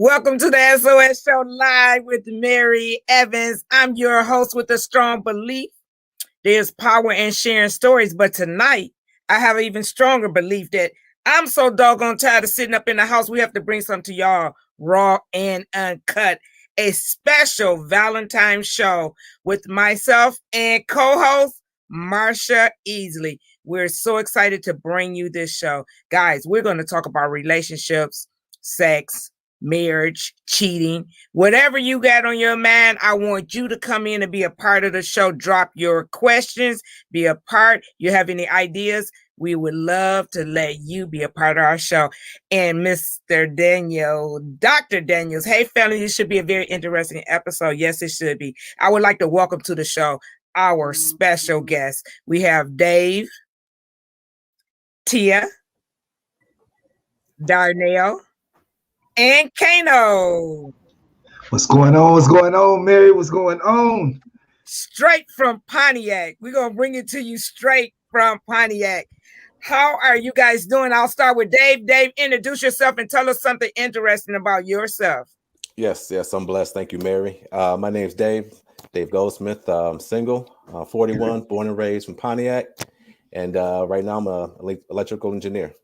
Welcome to the SOS Show Live with Mary Evans. I'm your host with a strong belief. There's power in sharing stories, but tonight I have an even stronger belief that I'm so doggone tired of sitting up in the house. We have to bring something to y'all raw and uncut. A special Valentines show with myself and co-host Marsha Easley. We're so excited to bring you this show. Guys, we're going to talk about relationships, sex, marriage, cheating, whatever you got on your mind. I want you to come in and be a part of the show. Drop your questions, be a part. You have any ideas? We would love to let you be a part of our show. And Mr. Daniel, Dr. Daniels, hey family, this should be a very interesting episode. Yes, it should be. I would like to welcome to the show our special guest. We have Dave, Tia, Darnell, and Kano. What's going on? What's going on, Mary? What's going on? Straight from Pontiac. We're going to bring it to you straight from Pontiac. How are you guys doing? I'll start with Dave. Dave, introduce yourself and tell us something interesting about yourself. Yes, I'm blessed. Thank you, Mary. My name's Dave Goldsmith. I'm single, 41, born and raised from Pontiac. And right now I'm an electrical engineer.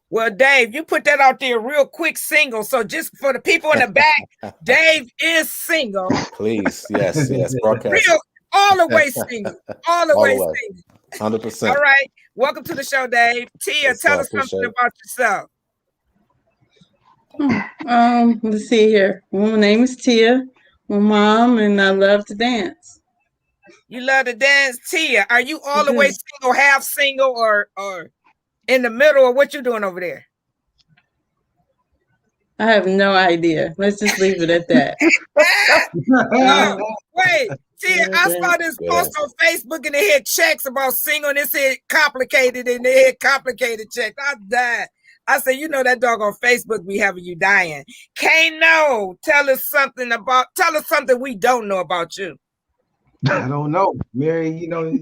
Well, Dave, you put that out there real quick, single. So just for the people in the back, Dave is single. Please, yes, broadcast. Real, all the way single. All the way single. 100%. All right. Welcome to the show, Dave. Tia, tell us something about yourself. Let's see here. My name is Tia. I'm a mom, and I love to dance. You love to dance, Tia. Are you all the way single, half single, or in the middle, or what you doing over there? I have no idea. Let's just leave it at that. Wait, Tia, I saw this post on Facebook and they had checks about single and it said complicated and they had complicated checks. I died. I said, you know that dog on Facebook be having you dying. Kano, tell us something we don't know about you. I don't know, Mary. You know,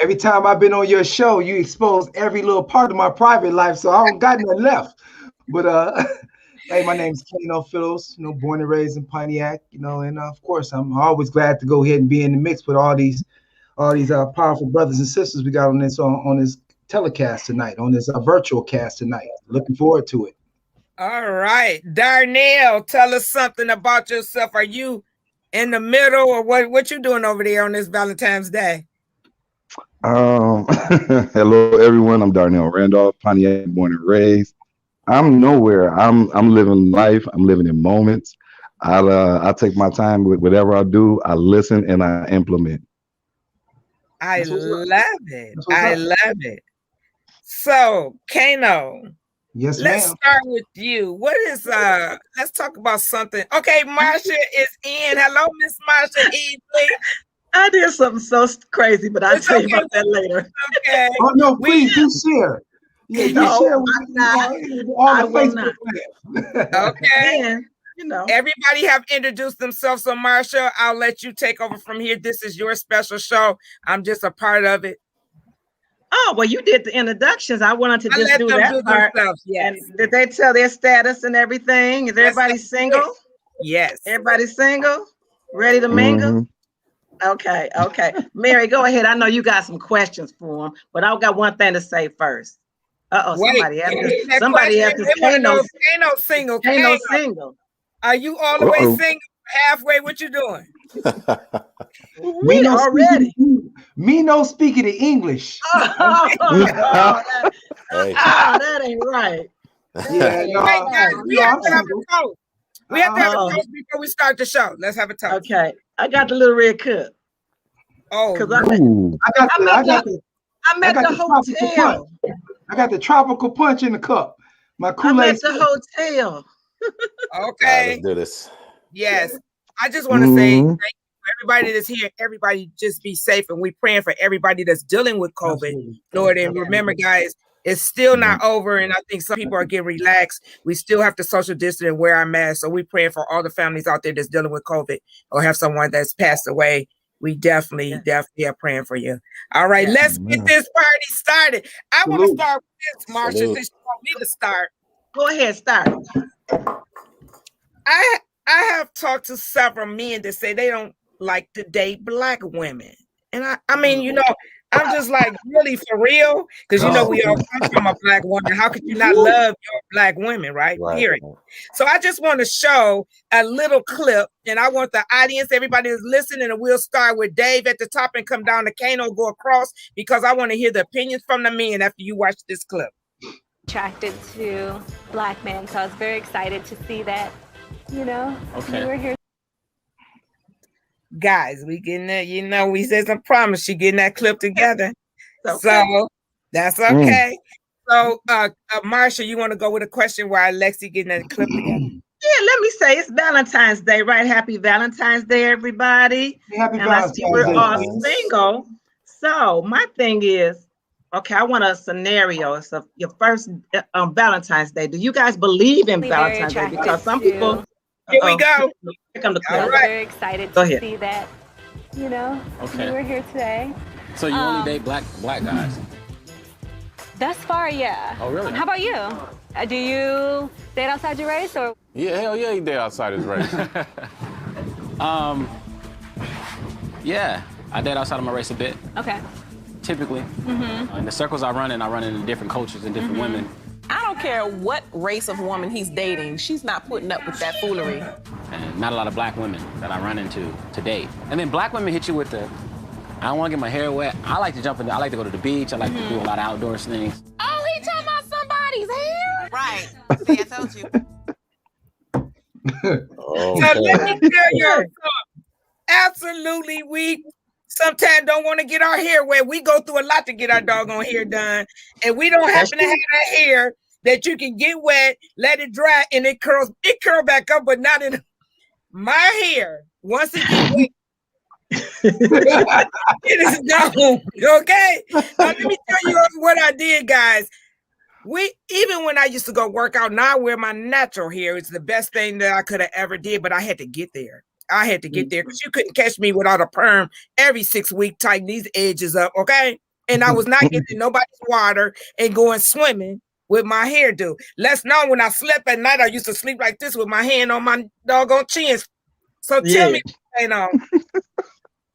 every time I've been on your show, you expose every little part of my private life, so I don't got nothing left. But hey, my name's Kano Fiddles. You know, born and raised in Pontiac. You know, and of course, I'm always glad to go ahead and be in the mix with all these powerful brothers and sisters we got on this telecast tonight, on this virtual cast tonight. Looking forward to it. All right, Darnell, tell us something about yourself. Are you in the middle, or what you doing over there on this Valentine's Day? Hello everyone. I'm Darnell Randolph, Pontiac, born and raised. I'm nowhere. I'm living life. I'm living in moments. I take my time with whatever I do. I listen and I implement. I love it. So, Kano. Yes, let's ma'am. start with you. What is let's talk about something. Okay, Marsha is in. Hello, Miss Marsha Easley. I did something so crazy, but I'll tell you about that later. Okay. Oh no, please do share. Yeah, you share with all the Facebook friends. Okay. And, you know, everybody have introduced themselves. So Marsha, I'll let you take over from here. This is your special show. I'm just a part of it. Oh, well, you did the introductions. I wanted to just do that part. Yes. And did they tell their status and everything? Is everybody single? Yes. Everybody single? Ready to mingle? Okay. Mary, go ahead. I know you got some questions for them, but I've got one thing to say first. Somebody asked Kano single. Kano single. Are you all the way single? Halfway? What you doing? We already. Me no speaking in English. That ain't right. Yeah, no. Wait, guys, we have to have a toast. We have to have a toast before we start the show. Let's have a toast. Okay, I got the little red cup. Oh, because I'm at the hotel. I got the tropical punch in the cup. My Kool-Aid. I'm at the hotel. Okay. Let's do this. Yes. I just want to say thank you for everybody that's here. Everybody just be safe. And we're praying for everybody that's dealing with COVID. Absolutely. Lord, and remember, guys, it's still not over. And I think some people are getting relaxed. We still have to social distance and wear our masks. So we're praying for all the families out there that's dealing with COVID or have someone that's passed away. We definitely are praying for you. All right, let's get this party started. I want to start with this, Marsha, since you want me to start. Go ahead, start. I have talked to several men that say they don't like to date black women. And I mean, you know, I'm just like, really, for real? Because, you know, we all come from a black woman. How could you not love your black women, right? Period. So I just want to show a little clip, and I want the audience, everybody is listening, and we'll start with Dave at the top and come down to Kano, go across, because I want to hear the opinions from the men after you watch this clip. Attracted to black men, so I was very excited to see that, you know, you were here. Guys, we getting that, you know, we said some promise, she getting that clip together. So that's okay. So Marsha, you want to go with a question while Lexi getting that clip together? Yeah, let me say it's Valentine's Day, right? Happy Valentine's Day, everybody. Happy and Valentine's I see we're Day. all single. So my thing is, okay, I want a scenario. It's your first Valentine's Day. Do you guys believe in Valentine's Day? Because some people. Here we go. Here come the clip. I was very excited to see that, you know, you were here today. So you only date black guys? Thus far, yeah. Oh, really? How about you? Do you date outside your race, or? Yeah, hell yeah, he date outside his race. Yeah, I date outside of my race a bit. Okay. Typically. In the circles I run in different cultures and different women. I don't care what race of woman he's dating. She's not putting up with that foolery. And not a lot of black women that I run into to date. And then black women hit you with the, I don't want to get my hair wet. I like to jump in, I like to go to the beach. I like to do a lot of outdoors things. Oh, he talking about somebody's hair? Right. See, I told you. So let me tell you something. Absolutely, we sometimes don't want to get our hair wet. We go through a lot to get our doggone hair done. And we don't happen to have that hair that you can get wet, let it dry, and it curls back up, but not in my hair. Once it gets wet, it is gone. Okay? Now, let me tell you what I did, guys. Even when I used to go work out, now I wear my natural hair. It's the best thing that I could have ever did, but I had to get there. I had to get there because you couldn't catch me without a perm every 6 weeks, tighten these edges up, okay? And I was not getting nobody's water and going swimming with my hairdo. Let's know when I slept at night, I used to sleep like this with my hand on my doggone chin. So tell me, you know,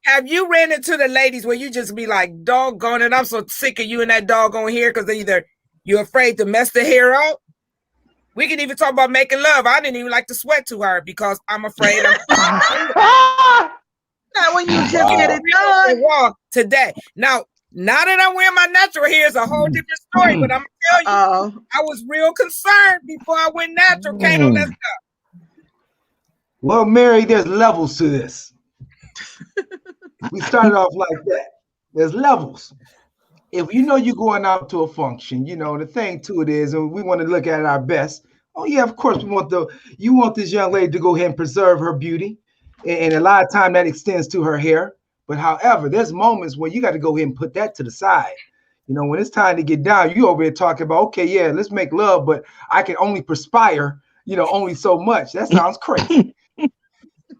have you ran into the ladies where you just be like, doggone it, I'm so sick of you and that doggone hair because either you're afraid to mess the hair out? We can even talk about making love. I didn't even like to sweat too hard because I'm afraid Not when you just get it done. Today. Now that I'm wearing my natural hair, is a whole different story, but I'm gonna tell you, I was real concerned before I went natural. Kano, let's go. Well, Mary, there's levels to this. We started off like that. There's levels. If you know you're going out to a function, you know, the thing to it is, and we want to look at our best. Oh yeah, of course you want this young lady to go ahead and preserve her beauty. And a lot of time that extends to her hair. But however, there's moments where you got to go ahead and put that to the side. You know, when it's time to get down, you over here talking about, okay, yeah, let's make love, but I can only perspire, you know, only so much. That sounds crazy. You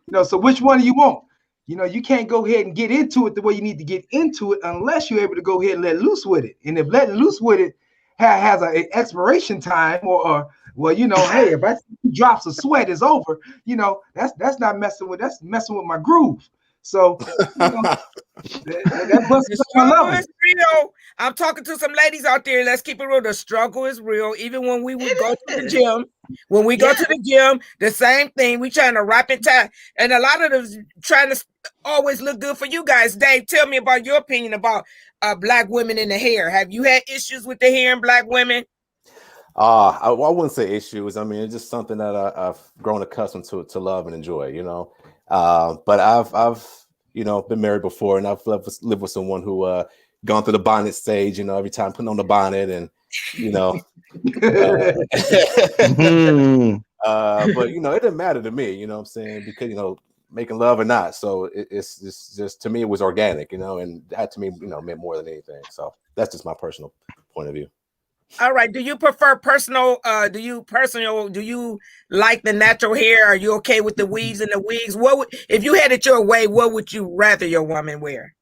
know, so which one do you want? You know, you can't go ahead and get into it the way you need to get into it unless you're able to go ahead and let loose with it. And if letting loose with it has an expiration time or well, you know, hey, if I see drops of sweat is over, you know, that's not messing with, that's messing with my groove. So, you know, that busts my level. Is real. I'm talking to some ladies out there. Let's keep it real. The struggle is real. Even when we would go to the gym, the same thing. We trying to wrap and tie, and a lot of them trying to always look good for you guys. Dave, tell me about your opinion about black women in the hair. Have you had issues with the hair in black women? I wouldn't say issues. I mean, it's just something that I've grown accustomed to love and enjoy. You know. But I've you know, been married before, and I've lived with someone who gone through the bonnet stage, you know, every time putting on the bonnet, and you know, but you know, it didn't matter to me, you know what I'm saying, because you know, making love or not, so it's just to me it was organic, you know, and that to me, you know, meant more than anything. So that's just my personal point of view. All right. Do you prefer personal? Do you like the natural hair? Are you okay with the weaves and the wigs? If you had it your way, what would you rather your woman wear?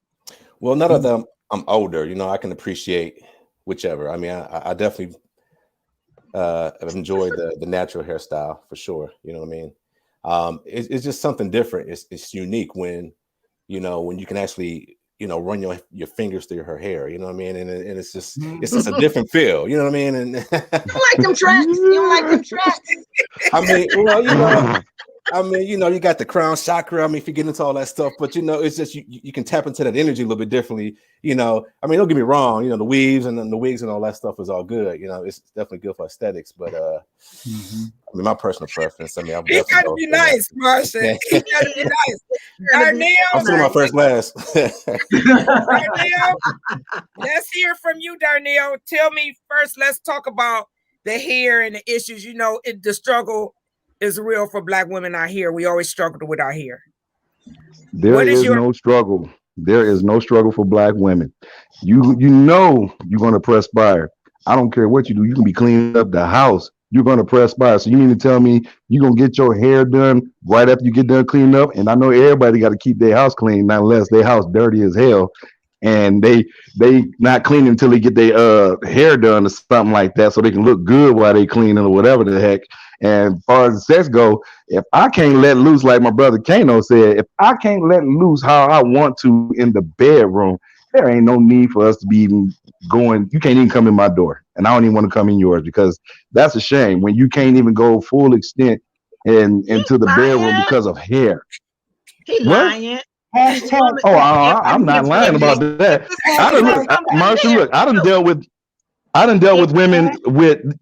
Well, none of them. I'm older, you know. I can appreciate whichever. I mean, I definitely have enjoyed the natural hairstyle for sure. You know what I mean? It's just something different. It's unique when, you know, when you can actually, you know, run your fingers through her hair, you know what I mean? And it's just a different feel, you know what I mean? And you like them tracks? You don't like them tracks? I mean, you know, you got the crown chakra. I mean, if you get into all that stuff, but you know, it's just you can tap into that energy a little bit differently. You know, I mean, don't get me wrong. You know, the weaves and the wigs and all that stuff is all good. You know, it's definitely good for aesthetics. But I mean, my personal preference. I mean, you gotta be nice, Marsha. You gotta be nice. Darnell, I'm still in my first class. Darnell, let's hear from you, Darnell. Tell me first. Let's talk about the hair and the issues. You know, the struggle is real for Black women out here. We always struggle with our hair. There is no struggle. There is no struggle for Black women. You know you're gonna perspire. I don't care what you do. You can be cleaning up the house. You're gonna perspire. So you mean to tell me you're gonna get your hair done right after you get done cleaning up? And I know everybody got to keep their house clean, not unless their house dirty as hell, and they not cleaning until they get their hair done or something like that, so they can look good while they cleaning or whatever the heck. And as far as the sex go, if I can't let loose, like my brother Kano said, if I can't let loose how I want to in the bedroom, there ain't no need for us to be even going. You can't even come in my door, and I don't even want to come in yours, because that's a shame when you can't even go full extent into the bedroom because of hair. He lying. Hashtag. Oh, I'm not lying about that. Marsha, look, I done dealt with women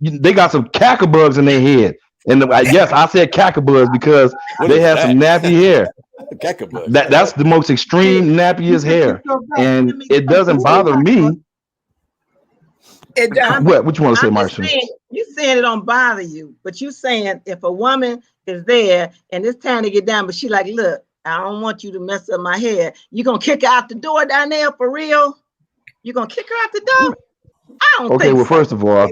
they got some cacabugs in their head. And yes, I said cacabugs because they have some nappy hair. That's the most extreme nappiest hair, and it doesn't bother me. What you want to say, Marsha? You saying it don't bother you, but you saying if a woman is there and it's time to get down, but she like, look, I don't want you to mess up my hair. You gonna kick her out the door down there for real? You gonna kick her out the door? I don't think well, so. first of all,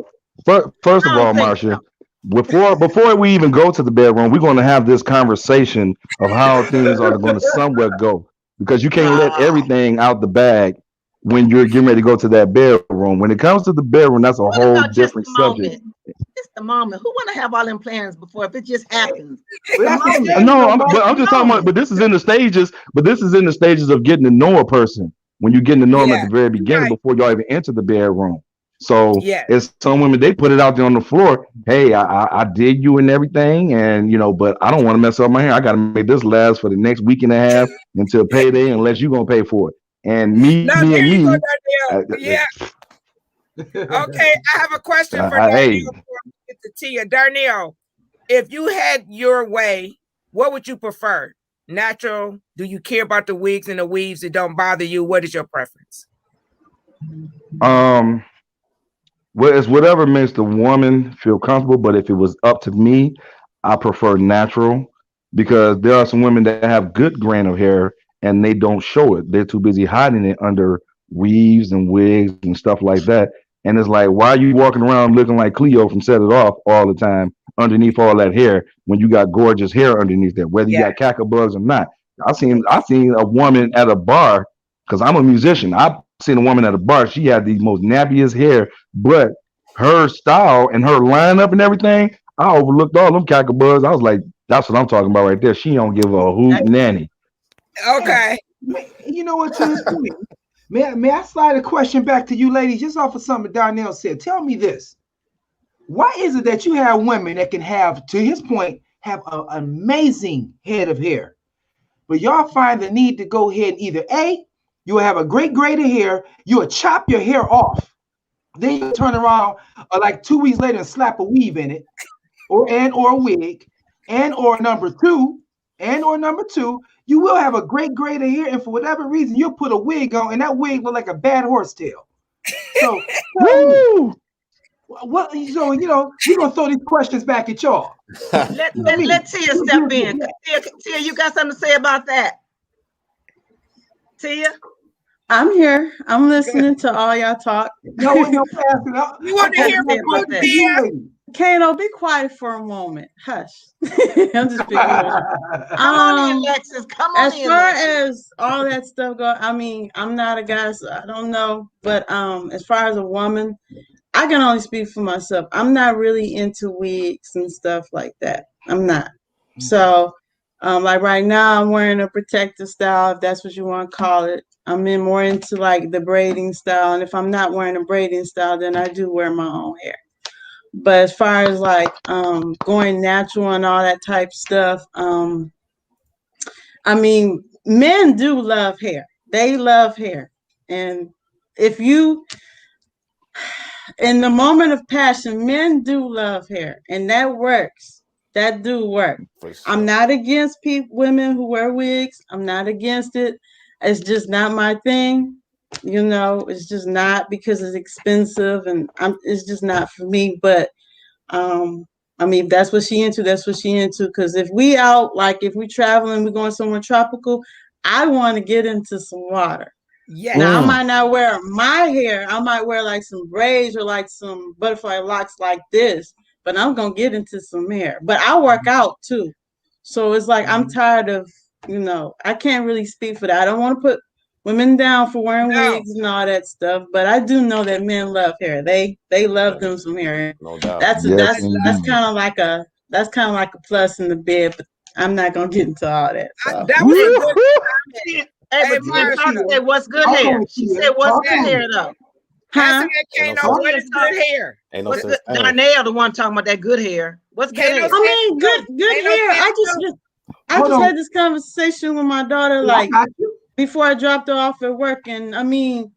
Marsha, before we even go to the bedroom, we're going to have this conversation of how things are going to somewhere go, because you can't let everything out the bag when you're getting ready to go to that bedroom. When it comes to the bedroom, that's a whole different subject. Just the moment. Who want to have all them plans before if it just happens? No, I'm just talking about. But this is in the stages. But this is in the stages of getting to know a person. When you're getting to know them at the very beginning, before y'all even enter the bedroom. So it's some women, they put it out there on the floor. Hey, I dig you and everything, and you know, but I don't want to mess up my hair. I got to make this last for the next week and a half until payday, unless you're gonna pay for it. And me. Yeah. Okay, I have a question for Darnell. To Tia. Darnell, if you had your way, what would you prefer? Natural? Do you care about the wigs and the weaves that don't bother you? What is your preference? Well, it's whatever makes the woman feel comfortable. But if it was up to me, I prefer natural, because there are some women that have good grain of hair and they don't show it. They're too busy hiding it under weaves and wigs and stuff like that. And it's like, why are you walking around looking like Cleo from Set It Off all the time underneath all that hair when you got gorgeous hair underneath there, whether you got cacabugs or not? I seen a woman at a bar, because I'm a musician. I've seen a woman at a bar. She had the most nappiest hair, but her style and her lineup and everything, I overlooked all them cacabugs. I was like, that's what I'm talking about right there. She don't give a hoot nanny. Okay. You know what, to this point, may I slide a question back to you ladies, just off of something Darnell said? Tell me this. Why is it that you have women that can have, to his point, have an amazing head of hair, but y'all find the need to go ahead and either A, you will have a great grade of hair, you will chop your hair off, then you turn around like 2 weeks later and slap a weave in it, or a wig, or number two, you will have a great grade of hair, and for whatever reason, you'll put a wig on, and that wig look like a bad horse tail. So, what? So you know, we're gonna throw these questions back at y'all. Let Tia step in. Tia, you got something to say about that? Tia, I'm here. I'm listening to all y'all talk. No, we want to hear about Tia. Kano, be quiet for a moment. Hush. I'm just picking Come on in, Alexis. Come on in. As far as all that stuff go, I mean, I'm not a guy, so I don't know. But as far as a woman, I can only speak for myself. I'm not really into wigs and stuff like that. I'm not. So, like right now, I'm wearing a protective style, if that's what you want to call it. I'm in more into like the braiding style, and if I'm not wearing a braiding style, then I do wear my own hair. But as far as like going natural and all that type stuff, I mean, men do love hair. They love hair, and if you in the moment of passion, men do love hair, and that works. That do work. For sure. I'm not against women who wear wigs. I'm not against it. It's just not my thing. You know, it's just not, because it's expensive, and it's just not for me. But I mean, if that's what she into, that's what she into. Because if we out, like if we traveling, we're going somewhere tropical, I want to get into some water. Yes. Now, I might not wear my hair. I might wear like some braids or like some butterfly locks like this, but I'm going to get into some hair. But I work out too. So it's like I'm tired of, I can't really speak for that. I don't want to put women down for wearing wigs and all that stuff, but I do know that men love hair. They love them some hair. No doubt. That's kind of like a plus in the bed, but I'm not going to get into all that. So. That was a good comment. Hey, but Marsha said, what's good hair? She said, what's good hair, though? Huh? What is good hair? Ain't no What's such good? thing. Darnell, the one talking about that good hair. What's good hair? I mean, good hair. I just had this conversation with my daughter, like, before I dropped her off at work. And I mean,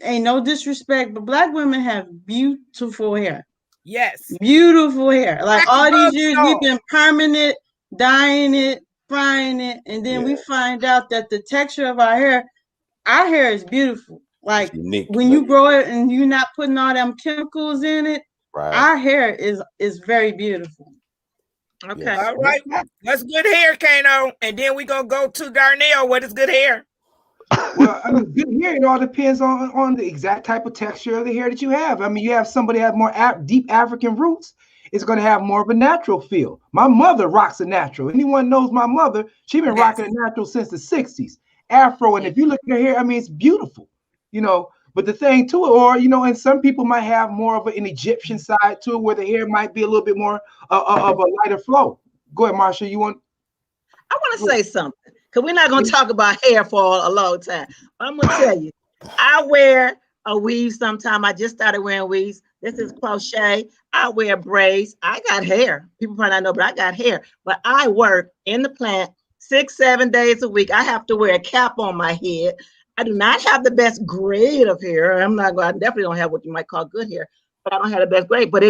ain't no disrespect, but Black women have beautiful hair. Yes. Beautiful hair. Like all these years, we've been permanent, dyeing it, frying it, and then we find out that the texture of our hair is beautiful. Like when you grow it and you're not putting all them chemicals in it, our hair is very beautiful. Okay. Yes. All right. What's good hair, Kano? And then we're going to go to Darnell. What is good hair? Well, I mean, good hair, it all depends on the exact type of texture of the hair that you have. I mean, you have somebody that have more deep African roots, it's going to have more of a natural feel. My mother rocks a natural. Anyone knows my mother, she's been rocking a natural since the 60s. Afro, and if you look at her hair, I mean, it's beautiful, But the thing to it, or, and some people might have more of an Egyptian side to it, where the hair might be a little bit more of a lighter flow. Go ahead, Marsha, I want to say something, because we're not going to talk about hair for a long time. But I'm going to tell you, I wear a weave sometime. I just started wearing weaves. This is crochet. I wear braids. I got hair. People probably not know, but I got hair. But I work in the plant 6-7 days a week. I have to wear a cap on my head. I do not have the best grade of hair. I definitely don't have what you might call good hair, but I don't have the best grade. But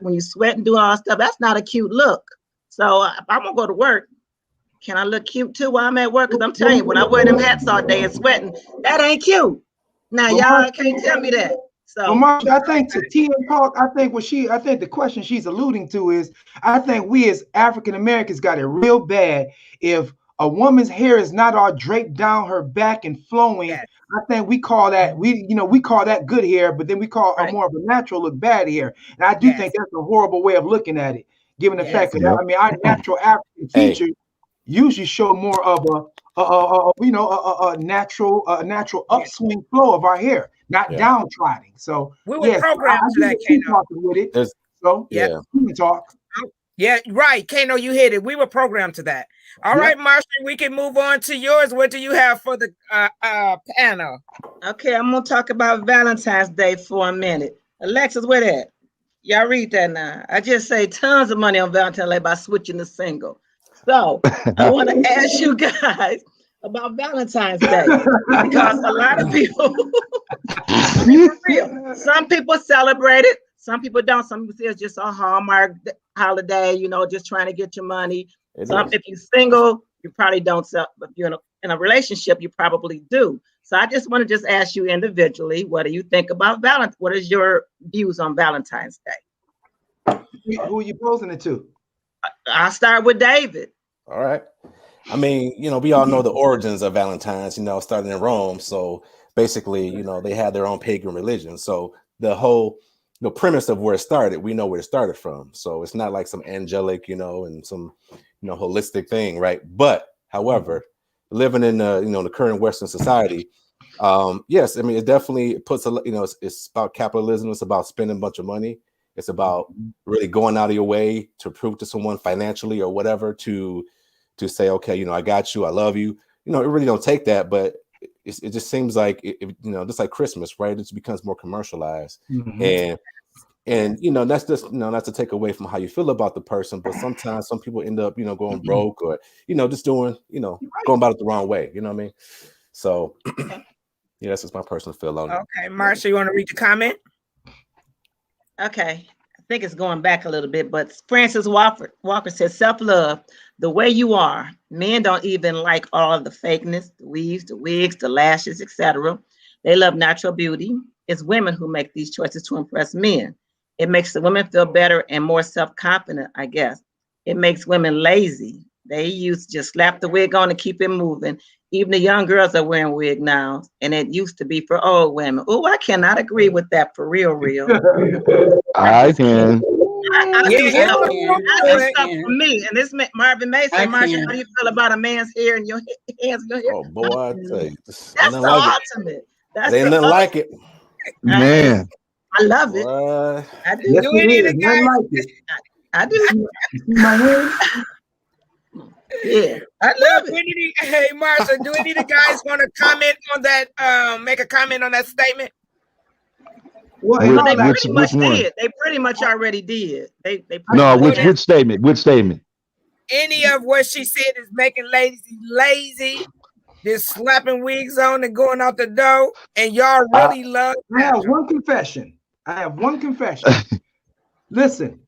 when you sweat and do all that stuff, that's not a cute look. So if I'm going to go to work, can I look cute too while I'm at work? Because I'm telling you, when I wear them hats all day and sweating, that ain't cute. Now, y'all can't tell me that. So, Marsha, I think to Tia talk, I think the question she's alluding to is, I think we as African Americans got it real bad if a woman's hair is not all draped down her back and flowing. Yes. I think we call that we call that good hair, but then we call a more of a natural look bad hair. And I do think that's a horrible way of looking at it, given the fact that I mean our natural African features usually show more of a natural upswing flow of our hair, not downtrodden. So we were programmed to that, Kano. With it. So we can talk. Yeah, right. Kano, you hit it. We were programmed to that. All right, Marsha, we can move on to yours. What do you have for the panel? Okay, I'm going to talk about Valentine's Day for a minute. Alexis, where that? Y'all read that now. I just saved tons of money on Valentine's Day by switching to single. So I want to ask you guys about Valentine's Day, because a lot of people, some people celebrate it, some people don't. Some people say it's just a Hallmark holiday, just trying to get your money. If you're single, you probably don't. If you're in a relationship, you probably do. So I just want to ask you individually, what do you think about Valentine's? What is your views on Valentine's Day? Who are you posing it to? I'll start with David. All right. I mean, we all know the origins of Valentine's, starting in Rome. So basically, they had their own pagan religion. So the whole premise of where it started, we know where it started from. So it's not like some angelic, and some, holistic thing, right? But however, living in the current Western society, yes, I mean, it definitely puts it's about capitalism. It's about spending a bunch of money. It's about really going out of your way to prove to someone financially or whatever to say, okay, you know, I got you, I love you. You know, it really don't take that, but it just seems like you know, just like Christmas, right? It just becomes more commercialized, and you know, that's just, you know, not to take away from how you feel about the person, but sometimes some people end up, you know, going broke or, you know, just doing, you know, going about it the wrong way. You know what I mean? So yeah, that's just my personal feel on it. Okay, Marsha, you want to read the comment? Okay, I think it's going back a little bit, but Francis Walker says self-love, the way you are. Men don't even like all of the fakeness, the weaves, the wigs, the lashes, etc. They love natural beauty. It's women who make these choices to impress men. It makes the women feel better and more self-confident, I guess. It makes women lazy. They used to just slap the wig on and keep it moving. Even the young girls are wearing wig now, and it used to be for old women. Oh, I cannot agree with that for real. I can. I do Yeah, stuff. I do I stuff can. for me. And this Marvin May I say, Marsha, can. how do you feel about a man's hair and your hands and your hair? Oh boy, I tell you, That's ain't the nothing like it. ultimate. That's It ain't the nothing like it. Man. I love it. Boy. I do. Yes, Do any of the Nothing guys? like it. I do. You see my hand? Yeah, I Look, love it. hey, Marsha, do any of the guys want to comment on that? Make a comment on that statement? Well, Which- and Well, they all that, pretty much which one? did. They pretty much already did. They pretty No, much which statement? Which statement? Any of what she said is making ladies lazy, just slapping wigs on and going out the door, and y'all really love I have natural. one confession. Listen,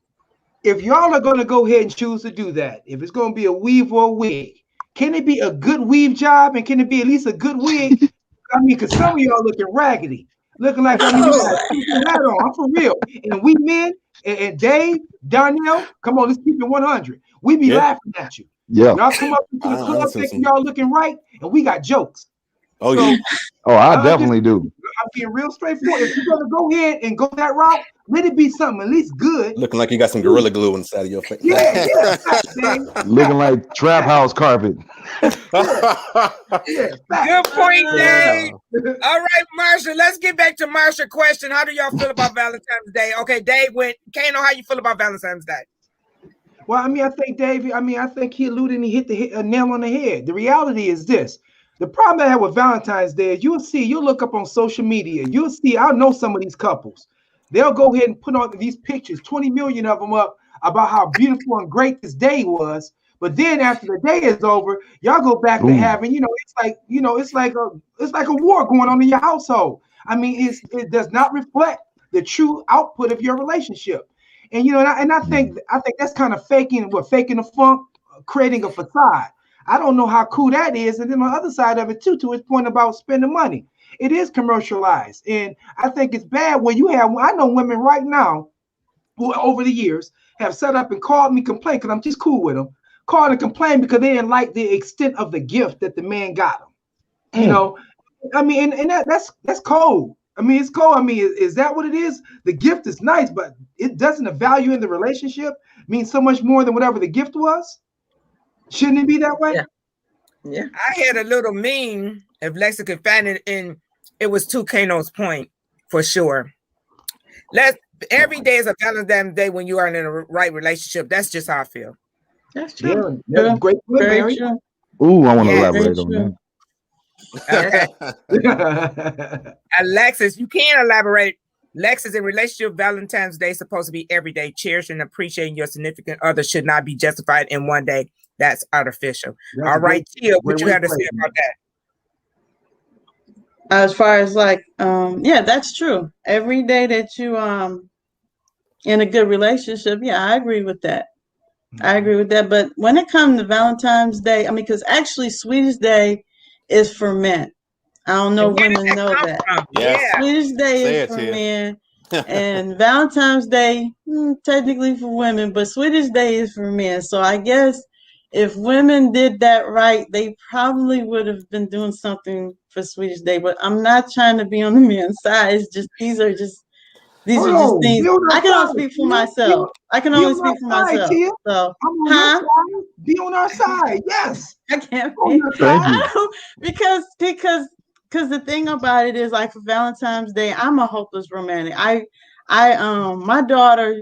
if y'all are going to go ahead and choose to do that, if it's going to be a weave or a wig, can it be a good weave job and can it be at least a good wig? I mean, because some of y'all looking raggedy, looking like, I mean, you got a stupid hat on. I'm for real. And we men, and Dave, Darnell, come on, let's keep it 100. We be laughing at you. Yeah. Y'all come up into the club thinking y'all looking right, and we got jokes. Oh So, yeah. Oh, I definitely do. I'm being real straightforward. If you're gonna go ahead and go that route, let it be something at least good. Looking like you got some Gorilla Glue inside of your face. Yeah. Looking like trap house carpet. Yeah. Good point, Dave. All right, Marsha, let's get back to Marsha's question. How do y'all feel about Valentine's Day? Okay, Dave went. Kano, how you feel about Valentine's Day? Well, I mean, I think Dave. I mean, I think he alluded and he hit a nail on the head. The reality is this: the problem I have with Valentine's Day is you'll look up on social media, you'll see. I know some of these couples. They'll go ahead and put on these pictures, 20 million of them up, about how beautiful and great this day was. But then after the day is over, y'all go back to having, it's like a war going on in your household. I mean, it does not reflect the true output of your relationship. And I think that's kind of faking the funk, creating a facade. I don't know how cool that is. And then on the other side of it too, to his point about spending money, it is commercialized, and I think it's bad when I know women right now who over the years have set up and called me, complain because I'm just cool with them, called and complain because they didn't like the extent of the gift that the man got them. You know, I mean, and that's cold. I mean, it's cold. I mean, is that what it is? The gift is nice, but it doesn't the value in the relationship mean so much more than whatever the gift was? Shouldn't it be that way? Yeah. I had a little meme, if Lexa could find it, and it was to Kano's point for sure. Every day is a Valentine's Day when you are in a right relationship. That's just how I feel. That's true. Yeah, that's great. Very true. Ooh, I want to elaborate on that. Okay. Alexis, you can elaborate. Lexus, in relationship, Valentine's Day is supposed to be every day. Cherishing and appreciating your significant other should not be justified in one day. That's artificial. That's all right, Tia, what you have to say about that? As far as yeah, that's true. Every day that you in a good relationship, yeah, I agree with that. I agree with that. But when it comes to Valentine's Day, I mean, because actually Swedish Day is for men. I don't know if women know that. Yes. Swedish Day is for men. And Valentine's Day, technically for women, but Swedish Day is for men. So I guess if women did that right, they probably would have been doing something for Swedish Day. But I'm not trying to be on the men's side. It's just these are just things. I can only speak for myself. I can only speak for myself. So, be on our side. Yes, I can't be. Because the thing about it is, like, for Valentine's Day, I'm a hopeless romantic. My daughter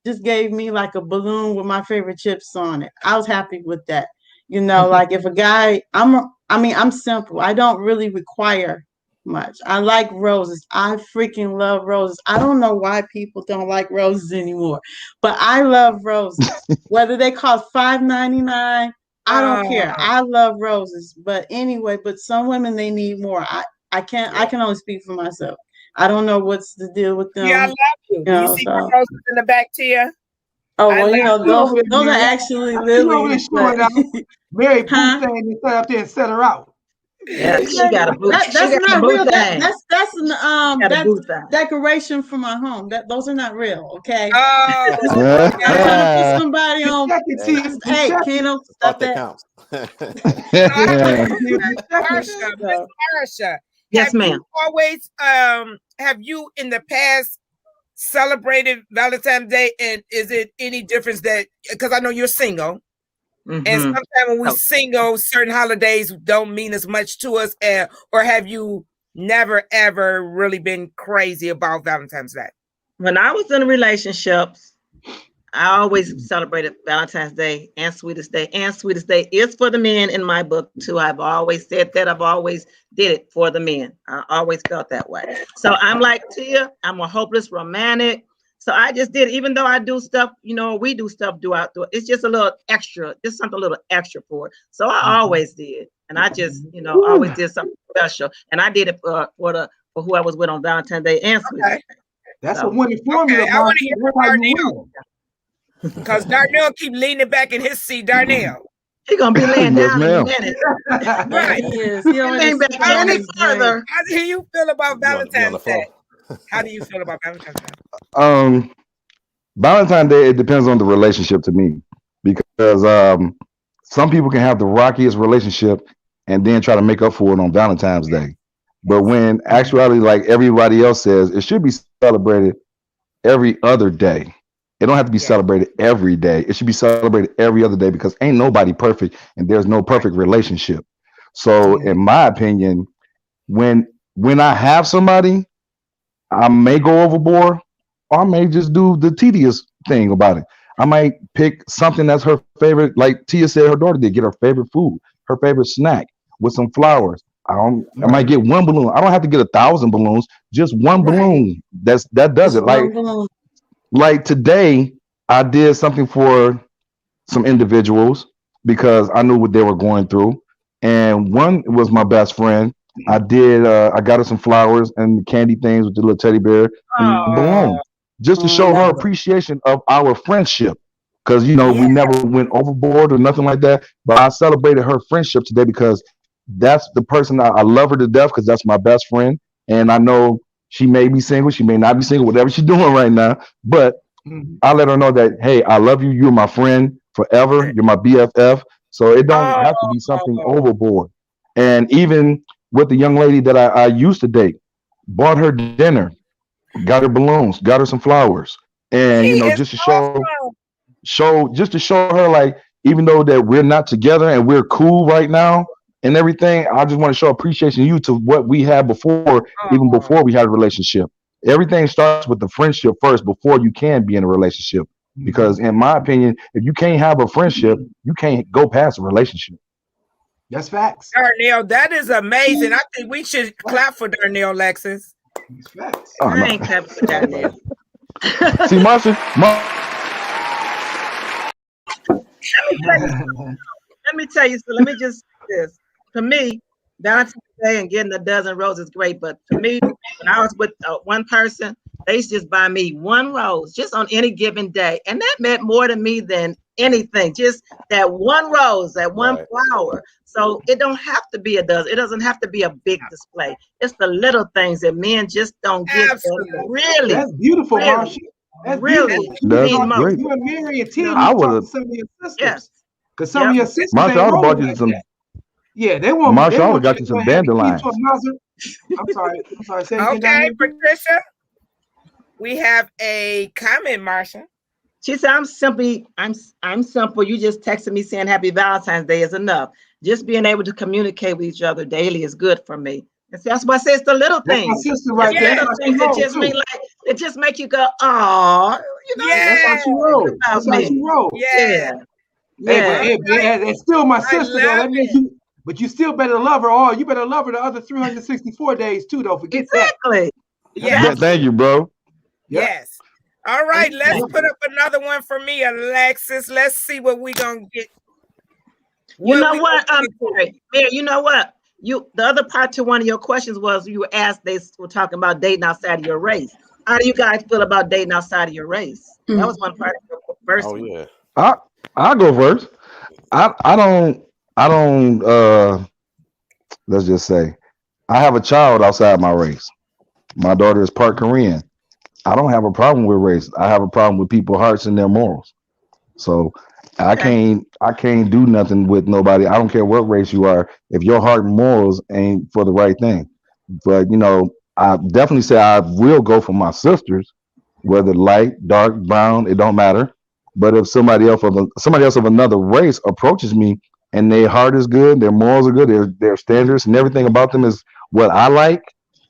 just gave me like a balloon with my favorite chips on it. I was happy with that. You know, like if a guy, I'm simple. I don't really require much. I like roses. I freaking love roses. I don't know why people don't like roses anymore, but I love roses. Whether they cost $5.99, I don't care. I love roses. But anyway, but some women, they need more. I can only speak for myself. I don't know what's the deal with them. Yeah, I love you. Do you see my roses in the back, Tia? Oh, well, you know, those are actually lilies. Mary boo thing and set up there and set her out. Yeah, she got a boot. That's she got not a real. boot That's decoration for my home. Those are not real. Okay. Oh, I'm trying to put somebody on. Hey, Kano, stop that. Marsha. Yes, ma'am. Have you in the past celebrated Valentine's Day, and is it any difference that, because I know you're single, and sometimes when we single, certain holidays don't mean as much to us, or have you never ever really been crazy about Valentine's Day? When I was in relationships, I always celebrated Valentine's Day and Sweetest Day. And Sweetest Day is for the men in my book too. I've always said that. I've always did it for the men. I always felt that way. So I'm like Tia, I'm a hopeless romantic. So I just did, even though I do stuff, you know, we do stuff it's just a little extra, just something a little extra for it. So I always did. And I just, you know, always did something special. And I did it for who I was with on Valentine's Day and Sweetest Day. That's a winning formula. I want to hear from Darnell. Because Darnell keep leaning back in his seat. Darnell. He's going to be laying down in a minute. Right. He is. He ain't back any further. How do you feel about Valentine's Day? How do you feel about Valentine's Day? Valentine's Day, it depends on the relationship to me. Because some people can have the rockiest relationship and then try to make up for it on Valentine's Day. But when actuality, like everybody else says, it should be celebrated every other day. It don't have to be celebrated every day. It should be celebrated every other day because ain't nobody perfect and there's no perfect relationship. So in my opinion, when I have somebody, I may go overboard or I may just do the tedious thing about it. I might pick something that's her favorite, like Tia said her daughter did, get her favorite food, her favorite snack with some flowers. I might get one balloon. I don't have to get 1,000 balloons, just one balloon. That does it. Like today, I did something for some individuals because I knew what they were going through. And one was my best friend. I got her some flowers and candy things with the little teddy bear and the balloon, just to show her appreciation of our friendship. Because, you know, we never went overboard or nothing like that. But I celebrated her friendship today because that's the person I love her to death because that's my best friend. And I know she may be single, she may not be single, whatever she's doing right now. But I let her know that, hey, I love you. You're my friend forever. You're my BFF. So it don't have to be something overboard. And even with the young lady that I used to date, bought her dinner, got her balloons, got her some flowers. And, you know, just to show her, like, even though that we're not together and we're cool right now, and everything, I just want to show appreciation to you to what we had before, even before we had a relationship. Everything starts with the friendship first before you can be in a relationship. Because in my opinion, if you can't have a friendship, you can't go past a relationship. That's facts. Darnell, that is amazing. I think we should clap for Darnell, Lexus. That's facts. Oh, I ain't clapping for Darnell. See, Marsha, let me tell you, so let me just say this. To me, Valentine's Day and getting a dozen roses is great, but to me, when I was with one person, they used to just buy me one rose just on any given day, and that meant more to me than anything. Just that one rose, that one flower. So it don't have to be a dozen. It doesn't have to be a big display. It's the little things that men just don't get. Really, that's beautiful, Marsha. That's really beautiful. That's great. You and Mary and Tia, I would have some of your sisters. Yes. Because some of your sisters, Marsha, I would have bought you some. Yeah, they want. Marsha, I would have got you some dandelions. I'm sorry. Say it Okay, again, Patricia. We have a comment, Marsha. She said, I'm simple. You just texted me saying Happy Valentine's Day is enough. Just being able to communicate with each other daily is good for me. And that's why I say it's the little things. That's my sister right there. Little things that just mean, like, it just make you go, oh, you know, That's how she rolls. That's how she rolls. Yeah. Hey, but it's still my sister though. That means you, but you still better love her all. You better love her the other 364 days too. Don't forget that. Yeah. Thank you, bro. Yes. All right, let's put up another one for me, Alexis. Let's see what we gonna get. You know what? Mary, you know what? The other part to one of your questions was you were asked. They were talking about dating outside of your race. How do you guys feel about dating outside of your race? That was one part of your first. Oh yeah. I'll go first. I don't let's just say I have a child outside my race. My daughter is part Korean. I don't have a problem with race. I have a problem with people's hearts and their morals. So I can't do nothing with nobody. I don't care what race you are. If your heart and morals ain't for the right thing. But you know, I definitely say I will go for my sisters, whether light, dark, brown, it don't matter. But if somebody else of another race approaches me and their heart is good, their morals are good, their standards and everything about them is what I like,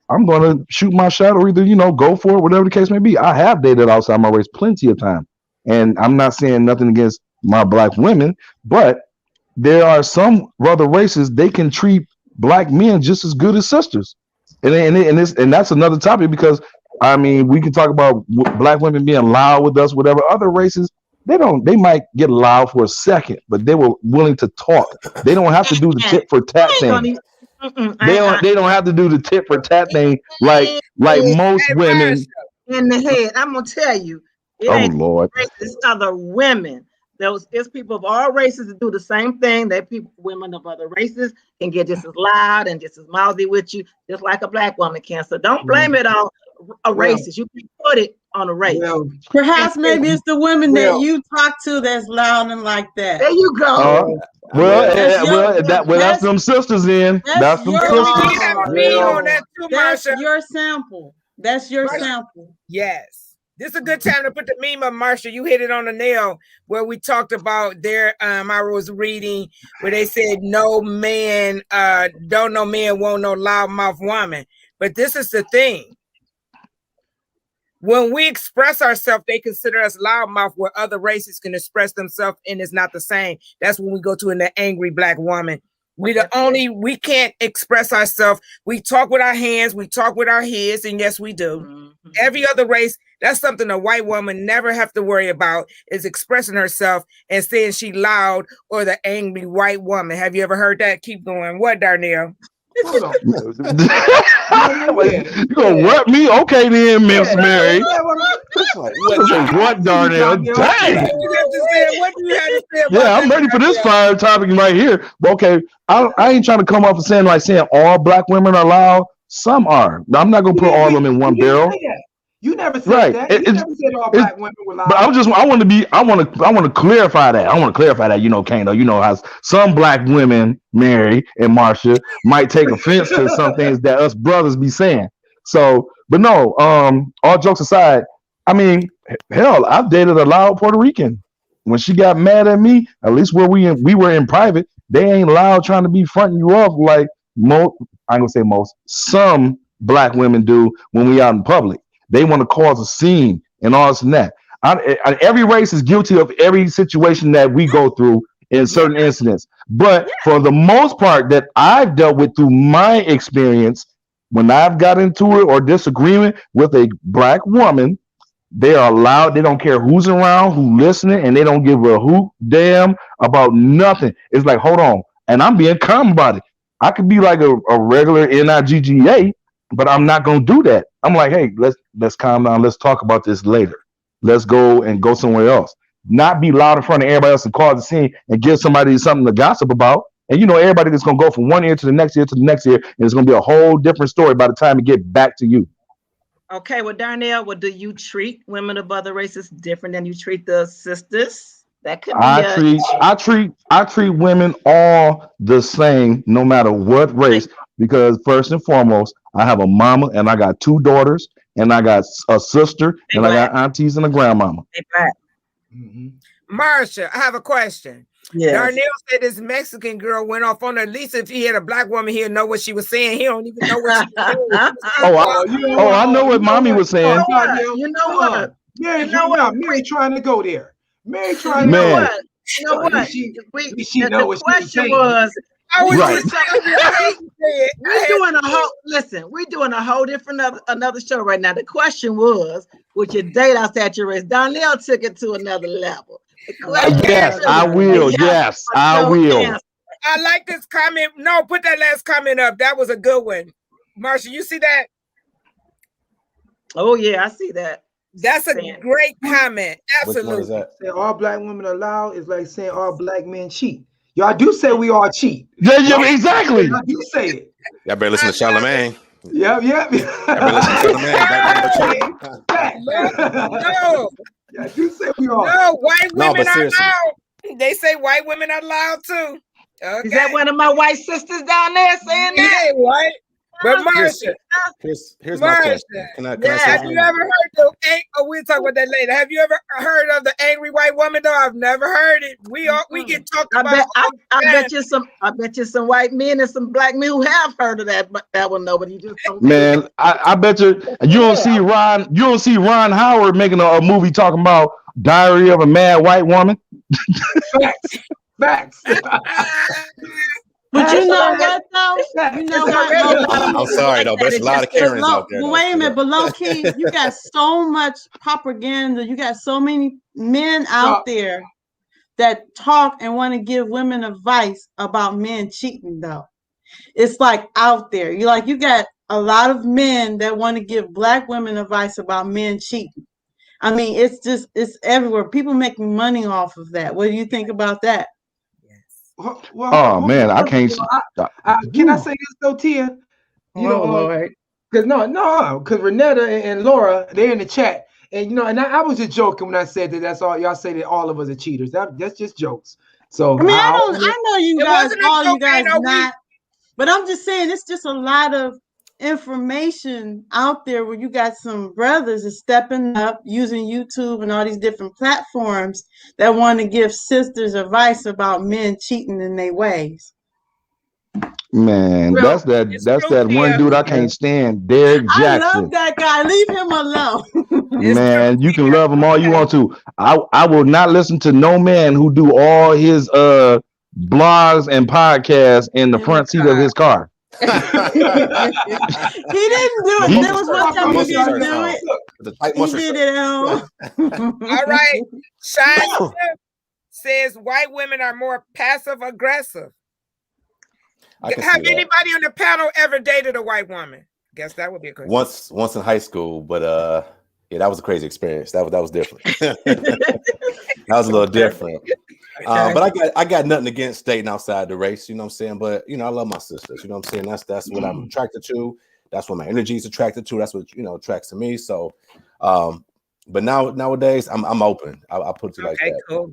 I'm going to shoot my shot or either, go for it, whatever the case may be. I have dated outside my race plenty of time. And I'm not saying nothing against my black women, but there are some other races, they can treat black men just as good as sisters. And that's another topic because, I mean, we can talk about black women being loud with us, whatever. Other races, they might get loud for a second, but they were willing to talk. They don't have to do the tit for tat thing. They don't have to do the tit for tat thing like most women. In the head, I'm gonna tell you, it ain't Lord, it's other women. It's people of all races that do the same thing. Women of other races can get just as loud and just as mouthy with you, just like a black woman can. So don't blame it on a racist. You can put it on a race. Perhaps maybe it's the women that you talk to that's loud and like that. There you go. That's them sisters in. That's them sisters. That's your sample. That's your sample. Yes. This is a good time to put the meme of Marsha. You hit it on the nail where we talked about I was reading where they said no man, don't no man want no loudmouth woman. But this is the thing. When we express ourselves, they consider us loudmouth where other races can express themselves and it's not the same. That's when we go to an angry black woman. We can't express ourselves. We talk with our hands, we talk with our heads, and yes, we do. Mm-hmm. Every other race, that's something a white woman never have to worry about is expressing herself and saying she loud or the angry white woman. Have you ever heard that? Keep going. What, Darnell? You gonna what me? Okay then, Miss Mary. What, Darnell? Dang. What do you have to say about I'm ready for this fire topic right here. But okay, I ain't trying to come off and saying all black women are loud. Some are. I'm not gonna put all of them in one barrel. You never said that. You never said all black women were loud. But I want to clarify that. I want to clarify that, Kano, how some black women, Mary and Marsha, might take offense to some things that us brothers be saying. So, but no, all jokes aside, I mean, hell, I've dated a loud Puerto Rican. When she got mad at me, at least where we were in private, they ain't loud trying to be fronting you off like some black women do when we out in public. They want to cause a scene and all this and that. Every race is guilty of every situation that we go through in certain incidents. But for the most part that I've dealt with through my experience, when I've got into it or disagreement with a black woman, they are loud. They don't care who's around, who's listening, and they don't give a hoot damn about nothing. It's like, hold on. And I'm being calm about it. I could be like a regular NIGGA, but I'm not going to do that. I'm like, hey, let's calm down. Let's talk about this later. Let's go somewhere else. Not be loud in front of everybody else and cause the scene and give somebody something to gossip about. And everybody is going to go from one ear to the next ear to the next ear, and it's going to be a whole different story by the time it get back to you. Okay, well, Darnell, do you treat women of other races different than you treat the sisters? That could be. I treat women all the same, no matter what race, because first and foremost, I have a mama and I got 2 daughters and I got a sister and I got aunties and a grandmama. Mm-hmm. Marsha, I have a question. Yes. Darnell said this Mexican girl went off on her. At least if he had a black woman, he'd know what she was saying. He don't even know what she was saying. I know what mommy was saying. You know what? Mary, You know what? Mary trying to go there. Mary trying to You know Man. what? You know what? The question saying. was, Right. we're doing a whole we're doing a whole different another show right now. The question was, would you date outside your race? Donnell took it to another level. Yes, I will. Yes, I will. I like this comment. No, put that last comment up. That was a good one. Marsha, you see that? Oh yeah, I see that. That's a great comment. Which one is Absolutely. that? Saying all black women are loud is like saying all black men cheat. Y'all do say we all cheat. Yeah, exactly. Y'all do say it. Y'all better listen to Charlamagne. Yep. Y'all better listen to Charlamagne. No. Y'all do say we all. No, white No, women but are seriously. loud. They say white women are loud too. Okay. Is that one of my white sisters down there saying It that? ain't white. But Marsha, Here's my question. Can I say have something? you ever heard the we'll talk about that later. Have you ever heard of the angry white woman though? I've never heard it. We get talked about. I bet you some white men and some black men who have heard of that, but that one nobody just don't. Man, I bet you don't see Ron Howard making a movie talking about Diary of a Mad White Woman. Facts. But you know what though? You know what? I'm sorry though, but there's a lot of Karens out there. But wait a minute, but low key, you got so much propaganda. You got so many men out there that talk and want to give women advice about men cheating though. It's like out there. You got a lot of men that want to give black women advice about men cheating. I mean, it's everywhere. People making money off of that. What do you think about that? Well, man, I can't. Can I say this though, Tia? Lord. Because because Renetta and Laura, they're in the chat, and and I was just joking when I said that. That's all y'all say that all of us are cheaters. That's just jokes. So I mean, I know you guys, all you guys not, but I'm just saying it's just a lot of information out there where you got some brothers is stepping up using YouTube and all these different platforms that want to give sisters advice about men cheating in their ways. Man, that's that one dude I can't stand, Derek Jackson. I love that guy. Leave him alone. Man, you can love him all you want to. I will not listen to no man who do all his blogs and podcasts in the front seat of his car. He didn't do it. There was one time he didn't do it. He did it All right. Shine says white women are more passive aggressive. Have anybody on the panel ever dated a white woman? Guess that would be a question. Once in high school, but yeah, that was a crazy experience. That was different. That was a little different. But I got nothing against dating outside the race, you know what I'm saying? But I love my sisters, you know what I'm saying? That's what I'm attracted to. That's what my energy is attracted to. That's what attracts to me. So but nowadays I'm open. I'll put it like that. Cool.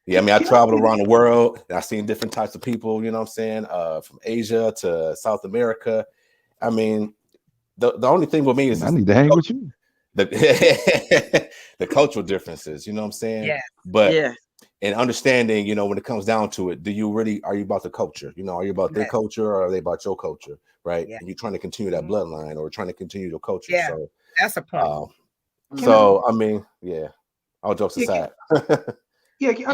Yeah, I mean, I traveled around the world and I've seen different types of people, you know what I'm saying? From Asia to South America. I mean, the only thing with me is I need to hang with you. The cultural differences, you know what I'm saying? Yeah. But and understanding, when it comes down to it, are you about the culture? Are you about their culture or are they about your culture? Right. Yeah. And you're trying to continue that bloodline or trying to continue your culture. Yeah, so that's a problem. I mean, all jokes aside. In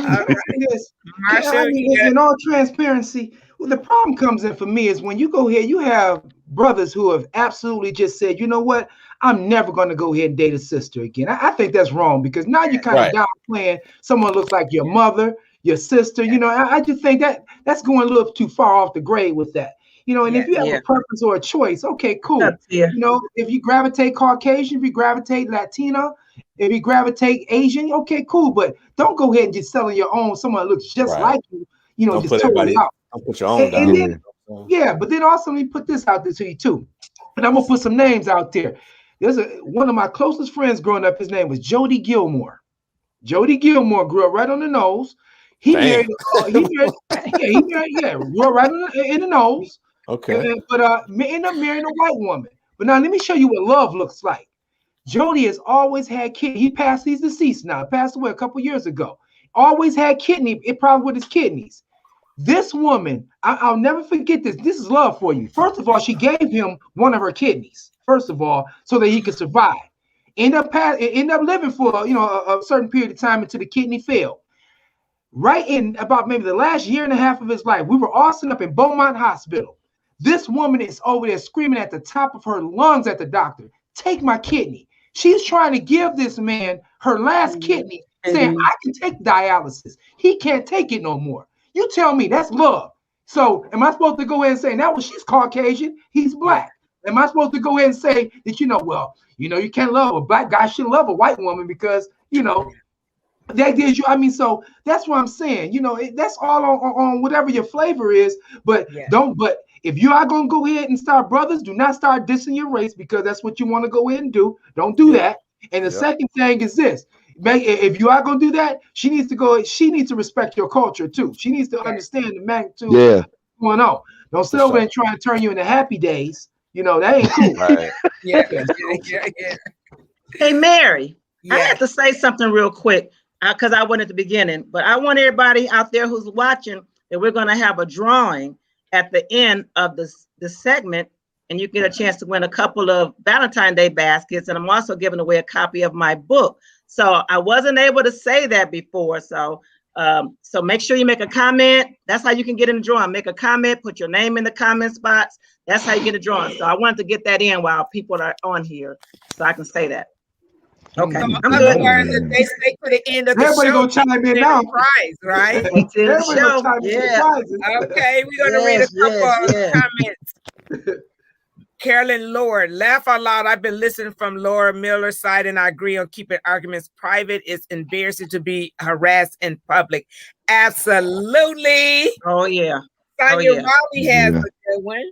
all transparency, the problem comes in for me is when you go here, you have brothers who have absolutely just said, you know what, I'm never going to go ahead and date a sister again. I think that's wrong because now you're kind of downplaying someone looks like your mother, your sister. I just think that's going a little too far off the grade with that. And if you have a preference or a choice, okay, cool. If you gravitate Caucasian, if you gravitate Latino, if you gravitate Asian, okay, cool. But don't go ahead and just selling your own. Someone that looks just like you, don't just totally out. Don't put your own down. Then, but then also let me put this out there to you too. And I'm gonna put some names out there. There's one of my closest friends growing up. His name was Jody Gilmore. Jody Gilmore grew up right on the nose. He married, grew up right in the nose. Okay. But ended up marrying a white woman. But now let me show you what love looks like. Jody has always had kids. He's deceased now. Passed away a couple years ago. always had a problem with his kidneys. This woman, I'll never forget this. This is love for you. First of all, she gave him one of her kidneys, first of all, so that he could survive. End up living for a certain period of time until the kidney failed. Right in about maybe the last year and a half of his life, we were all sitting up in Beaumont Hospital. This woman is over there screaming at the top of her lungs at the doctor, take my kidney. She's trying to give this man her last kidney, saying, I can take dialysis. He can't take it no more. You tell me that's love. So am I supposed to go ahead and say, now, well, she's Caucasian, he's black. Am I supposed to go ahead and say that, you can't love a black guy, shouldn't love a white woman because, that gives you, so that's what I'm saying. That's all on whatever your flavor is, but but if you are going to go ahead and start brothers, do not start dissing your race because that's what you want to go ahead and do. Don't do that. And the second thing is this. If you are going to do that, she needs to respect your culture too. She needs to understand the magnitude of what's going on. Don't sit over and try and turn you into Happy Days. That ain't cool. Right. Yeah. Hey, Mary, I have to say something real quick because I went at the beginning, but I want everybody out there who's watching that we're going to have a drawing at the end of this segment, and you get a chance to win a couple of Valentine's Day baskets. And I'm also giving away a copy of my book. So I wasn't able to say that before. So make sure you make a comment. That's how you can get in the drawing. Make a comment, put your name in the comment spots. That's how you get a drawing. So I wanted to get that in while people are on here so I can say that. Okay. I'm good. They stay to the end of the Everybody show. gonna chime in now. Prize, right? Okay, we're gonna read a couple of comments. Carolyn Lord, laugh out loud. I've been listening from Laura Miller's side, and I agree on keeping arguments private. It's embarrassing to be harassed in public. Absolutely. Oh yeah. Sonia Raleigh has a good one.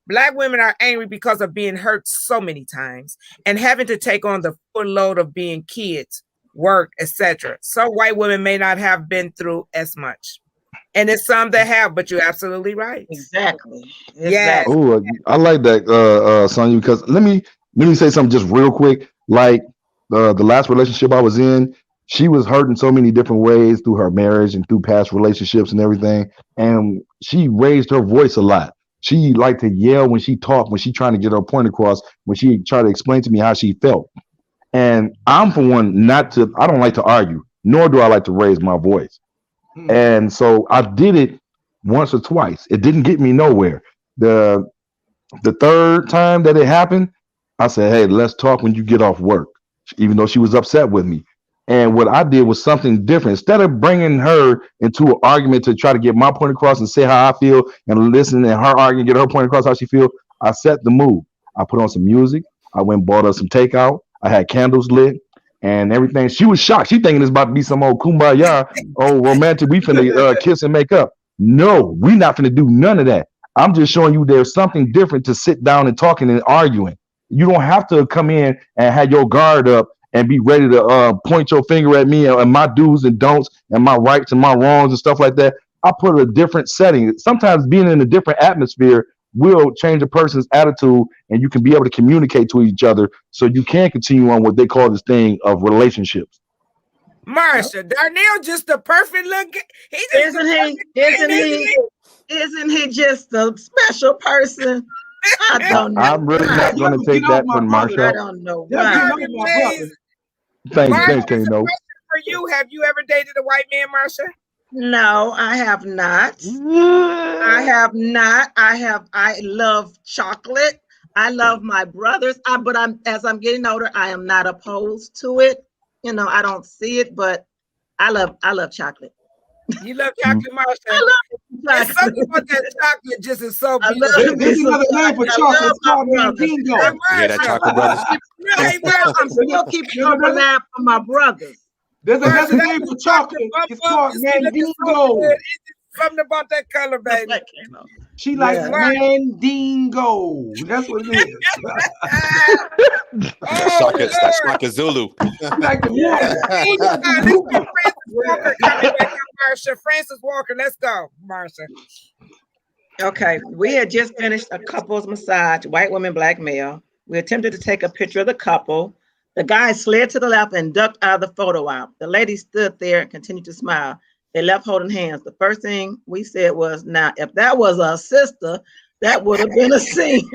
Black women are angry because of being hurt so many times and having to take on the full load of being kids, work, etc. So white women may not have been through as much. And there's some that have, but you're absolutely right. Exactly. Yeah. Oh, I like that, Sonia, because let me say something just real quick. Like the last relationship I was in, she was hurt in so many different ways through her marriage and through past relationships and everything. And she raised her voice a lot. She liked to yell when she talked, when she trying to get her point across, when she tried to explain to me how she felt. And I'm for one, I don't like to argue, nor do I like to raise my voice. And so I did it once or twice. It didn't get me nowhere. The third time that it happened, I said, hey, let's talk when you get off work, even though she was upset with me. And what I did was something different. Instead of bringing her into an argument to try to get my point across and say how I feel and listen and her argue and get her point across how she feel, I set the mood. I put on some music. I went and bought her some takeout. I had candles lit and everything. She was shocked. She thinking it's about to be some old kumbaya, romantic. We finna kiss and make up. No, we not finna do none of that. I'm just showing you there's something different to sit down and talking and arguing. You don't have to come in and have your guard up and be ready to point your finger at me and my do's and don'ts and my rights and my wrongs and stuff like that. I put a different setting. Sometimes being in a different atmosphere will change a person's attitude and you can be able to communicate to each other so you can continue on what they call this thing of relationships. Marsha, Darnell just the perfect look. Isn't he just a special person? I don't know. I'm really not going to take that from Marsha. I don't know why. Thanks, Kano. For you, have you ever dated a white man, Marsha? No, I have not. I love chocolate. I love my brothers. But as I'm getting older, I am not opposed to it. I don't see it, but I love chocolate. You love chocolate, Marsha? I love chocolate. There's something about that chocolate just is so beautiful. There's another name for chocolate. It's called Mandingo. Yeah, that chocolate brothers. I'm still keeping an eye for my brothers. There's another name for chocolate. It's called Mandingo. Something about that color, baby. She likes Mandingo. That's what it is. That's Shaka Zulu. Like the Marsha, Francis Walker, let's go, Marsha. Okay, we had just finished a couples massage, white woman, black male. We attempted to take a picture of the couple. The guy slid to the left and ducked out of the photo op. The lady stood there and continued to smile. They left holding hands. The first thing we said was, now, if that was our sister, that would have been a scene.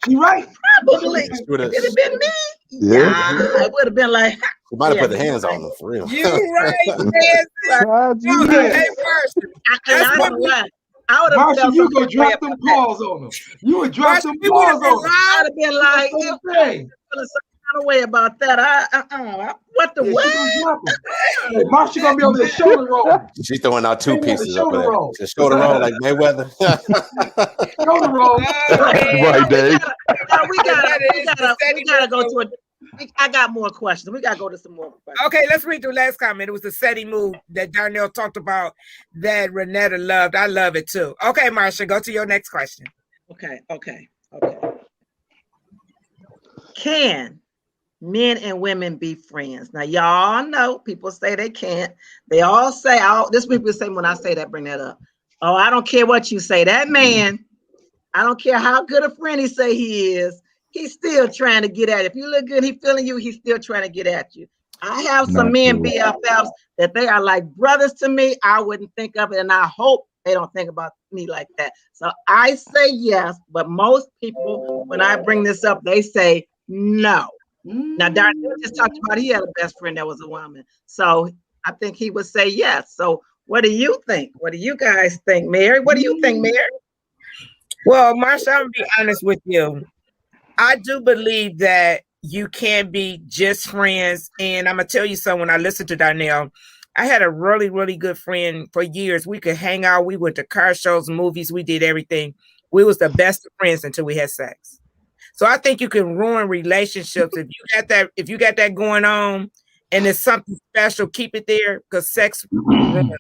You right. Probably. It would have been me. Yeah. It would have been like. You might have put the hands on them for real. You right, man. I would have Marsha, you go drop them paws on them. You would drop them paws on them. I would have been like, some kind of way about that. What the way? Marsha gonna be over the shoulder roll. She's throwing out two pieces up there. Just shoulder roll like Mayweather. Shoulder roll. Right, Dave. We gotta go to a. I got more questions. We gotta go to some more questions. Okay, let's read the last comment. It was the SETI move that Darnell talked about that Renetta loved. I love it too. Okay, Marsha, go to your next question. Okay. Can men and women be friends? Now, y'all know people say they can't. They all say, this people say when I say that, bring that up. Oh, I don't care what you say. That man, I don't care how good a friend he say he is. He's still trying to get at it. If you look good, he feeling you, he's still trying to get at you. I have some men BFFs that they are like brothers to me. I wouldn't think of it, and I hope they don't think about me like that. So I say yes, but most people, when I bring this up, they say no. Now, Darnell just talked about he had a best friend that was a woman. So I think he would say yes. So what do you think? What do you guys think, Mary? What do you think, Mary? Well, Marsha, I'm going to be honest with you. I do believe that you can be just friends. And I'm going to tell you something, when I listened to Darnell, I had a really, really good friend for years. We could hang out. We went to car shows, movies. We did everything. We was the best of friends until we had sex. So I think you can ruin relationships if you got that going on and it's something special, keep it there, because sex ruins.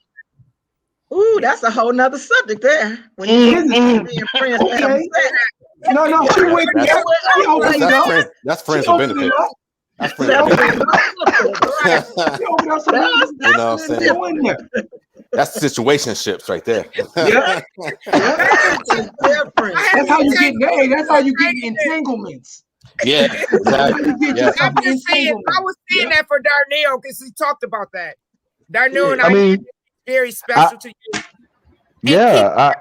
Ooh, that's a whole nother subject there. When you being friends, No, she went there. That's friends with benefits. That's friends with benefits. You know what I'm saying? That's situationships right there. Yeah. That's how you get married. That's how you get entanglements. Yeah, exactly. Yeah. I was saying that for Darnell because he talked about that. Darnell and I mean, very special to you. Yeah,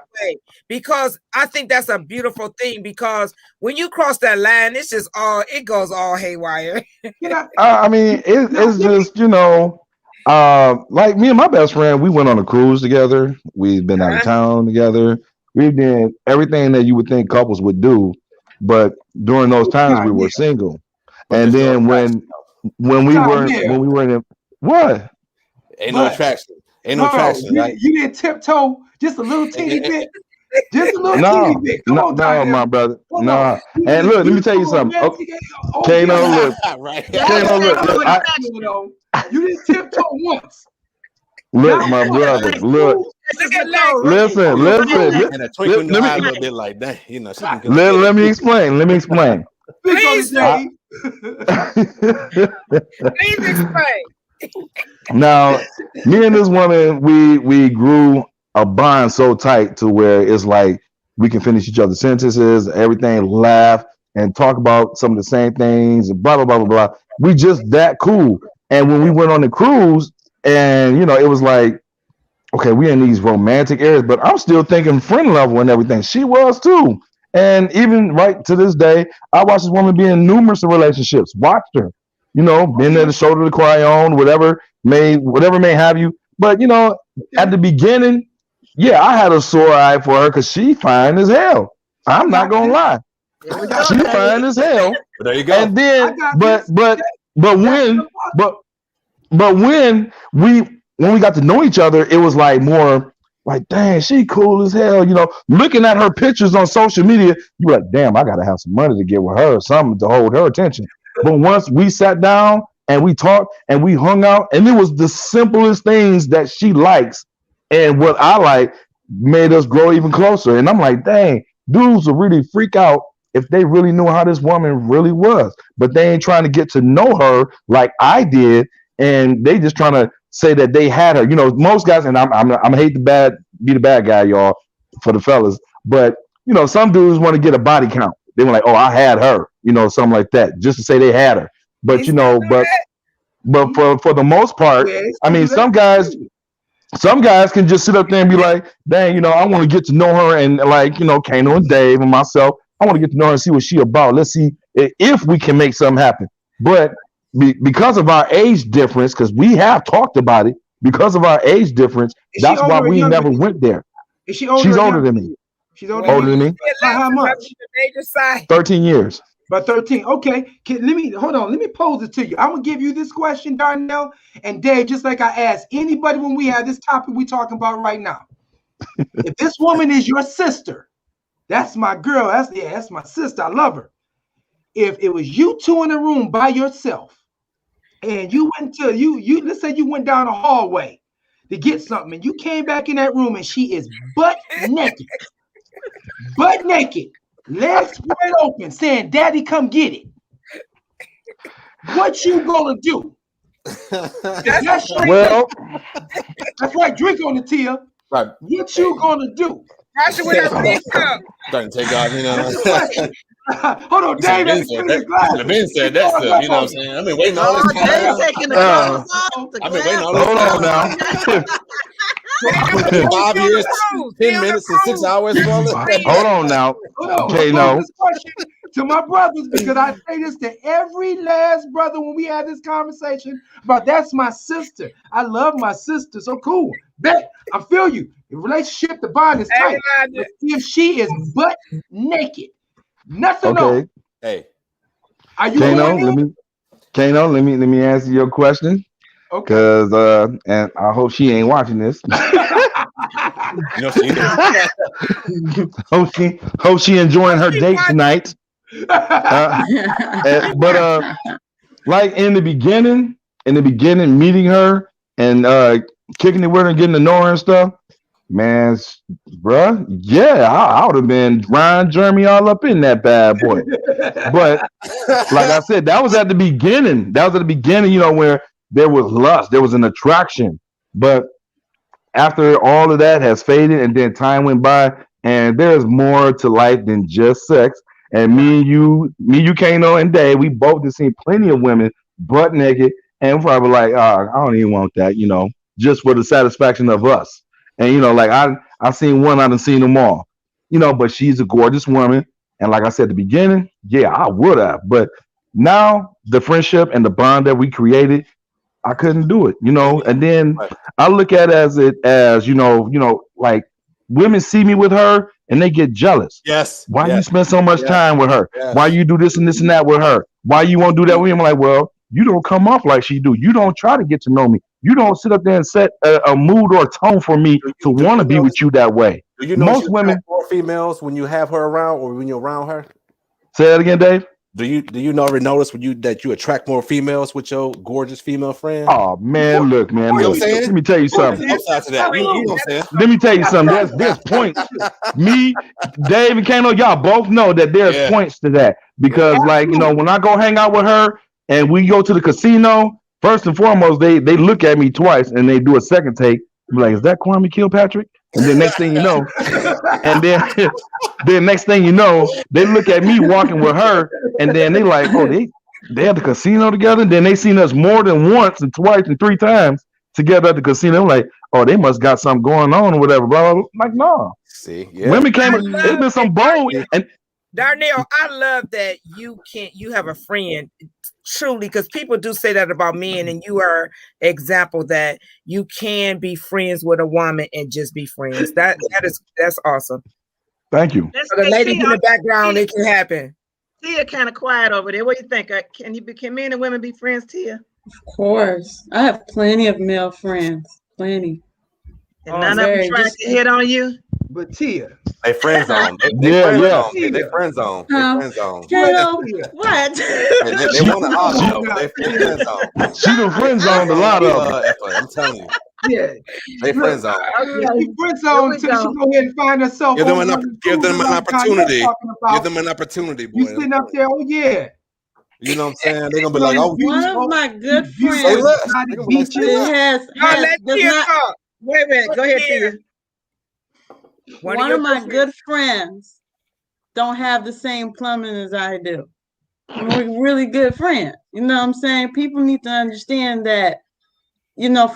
because I think that's a beautiful thing, because when you cross that line, it's just it goes all haywire. I mean, it's just, like me and my best friend, we went on a cruise together. We've been out of town together. We did everything that you would think couples would do, but during those times we were single. And then when we were in what? Ain't no attraction. Ain't no traction, right? You didn't tiptoe just a little teeny bit. Just a little teeny bit. Come on, no, my brother. No. And look, let me tell you something. Kano, look. Kano, look. You didn't tiptoe once. Look, my brother. Look. Listen. And a twinkle in the eye a little bit like that. Let me explain. Please explain. Now, me and this woman, we grew a bond so tight to where it's like we can finish each other's sentences, everything, laugh, and talk about some of the same things, and blah, blah, blah, blah, blah. We just that cool. And when we went on the cruise, and, it was like, okay, we in these romantic areas, but I'm still thinking friend level and everything. She was too. And even right to this day, I watch this woman be in numerous relationships, watched her. Been there to shoulder to cry on, whatever may have you. But at the beginning, yeah, I had a sore eye for her because she fine as hell. I'm not gonna lie, she fine as hell. But there you go. And then, but when we got to know each other, it was like more like, dang, she cool as hell. Looking at her pictures on social media, you were like, damn, I gotta have some money to get with her, or something to hold her attention. But once we sat down and we talked and we hung out, and it was the simplest things that she likes and what I like made us grow even closer. And I'm like, dang, dudes would really freak out if they really knew how this woman really was. But they ain't trying to get to know her like I did, and they just trying to say that they had her. Most guys, and I'm hate to be the bad guy, y'all, for the fellas, but some dudes want to get a body count. They were like, oh, I had her, something like that, just to say they had her. But you know, but for the most part, I mean, some guys can just sit up there and be like, dang, you know, I want to get to know her, and like, you know, Kano and Dave and myself, I want to get to know her and see what she about. Let's see if we can make something happen. But because of our age difference, because we have talked about it, because of our age difference, that's why we never went there. Is she older? She's older than me. She's older than me. By how much? 13 years. By 13. Okay. Let me pose it to you. I'm gonna give you this question, Darnell and Dave, just like I asked anybody when we have this topic we talking about right now. If this woman is your sister, that's my girl. That's my sister. I love her. If it was you two in a room by yourself, and you went to you let's say you went down the hallway to get something, and you came back in that room and she is butt naked, legs spread open, saying, "Daddy, come get it." What you gonna do? That's right. Drink on the Tia. Right. What you gonna do? Marsha with her big cup. Don't take off, you know. Hold on, Dave. Ben said that stuff. You know what I'm saying? I've been waiting all this time. Dave taking the clothes off. I've been waiting all this time. Hold on now. 5 years, 10 minutes, and 6 hours. Hold on now. Okay, no. To my brothers, because I say this to every last brother when we have this conversation about that's my sister. I love my sister. So cool. Bet I feel you. The relationship, the bond is tight. If she is butt naked, nothing on. Hey. Are you Kano, let me answer your question. Okay. Because and I hope she ain't watching this. You know, hope she enjoying her date tonight. But like in the beginning, meeting her and kicking it with her and getting to know her and stuff, man, bruh, yeah, I would have been Ryan Jeremy all up in that bad boy. But like I said, that was at the beginning. You know, where there was lust, there was an attraction. But after all of that has faded and then time went by, and there's more to life than just sex. And me, you, Kano, and Dave, we both have seen plenty of women butt naked, and we're probably like, I don't even want that, you know, just for the satisfaction of us. And you know, like I seen one, I done seen them all, you know. But she's a gorgeous woman, and like I said at the beginning, yeah, I would have. But now the friendship and the bond that we created, I couldn't do it, you know. And then I look at it as you know, like women see me with her and they get jealous. Yes. Why you spend so much time with her? Yes. Why you do this and this and that with her? Why you won't do that with me? I'm like, well, you don't come off like she do. You don't try to get to know me. You don't sit up there and set a mood or a tone for me to want to be with you that way. Do you know most women more females when you have her around or when you're around her? Say that again, Dave. Do you already notice that you attract more females with your gorgeous female friend? Oh man, look, man. You know Look, let me tell you something. To that. You know what I'm saying? Let me tell you something. There's points. Me, Dave, and Kano, y'all both know that there's points to that. Because like, you know, when I go hang out with her and we go to the casino, first and foremost, they look at me twice and they do a second take. I'm like, is that Kwame Kilpatrick? And then next thing you know, then next thing you know, they look at me walking with her, and then they like, oh, they at the casino together. And then they seen us more than once and twice and three times together at the casino. I'm like, oh, they must got something going on or whatever. Blah, blah, blah. I'm like, no. See, yeah. Women came. It's been some bold and. Darnell, I love that you have a friend truly, because people do say that about men, and you are an example that you can be friends with a woman and just be friends. That's awesome. Thank you. For the ladies in the background, it can happen. Tia kind of quiet over there. What do you think? Can men and women be friends, Tia? Of course. I have plenty of male friends. Plenty. And none of them trying to hit on you? But Tia. They friend zone. They friend zone. What? They want to argue. They friend zone. She done friend zoned a lot of them. I'm telling you. Yeah. They friend zone. Friend zone until she go ahead and find herself. Give them an opportunity. Give them an opportunity, boy. You sitting up there, oh yeah. You know what I'm saying? They're gonna be like, oh, one of my good friends Wait a minute. Go ahead, Tia. One of my good friends don't have the same plumbing as I do. and we're really good friends. You know what I'm saying? People need to understand that,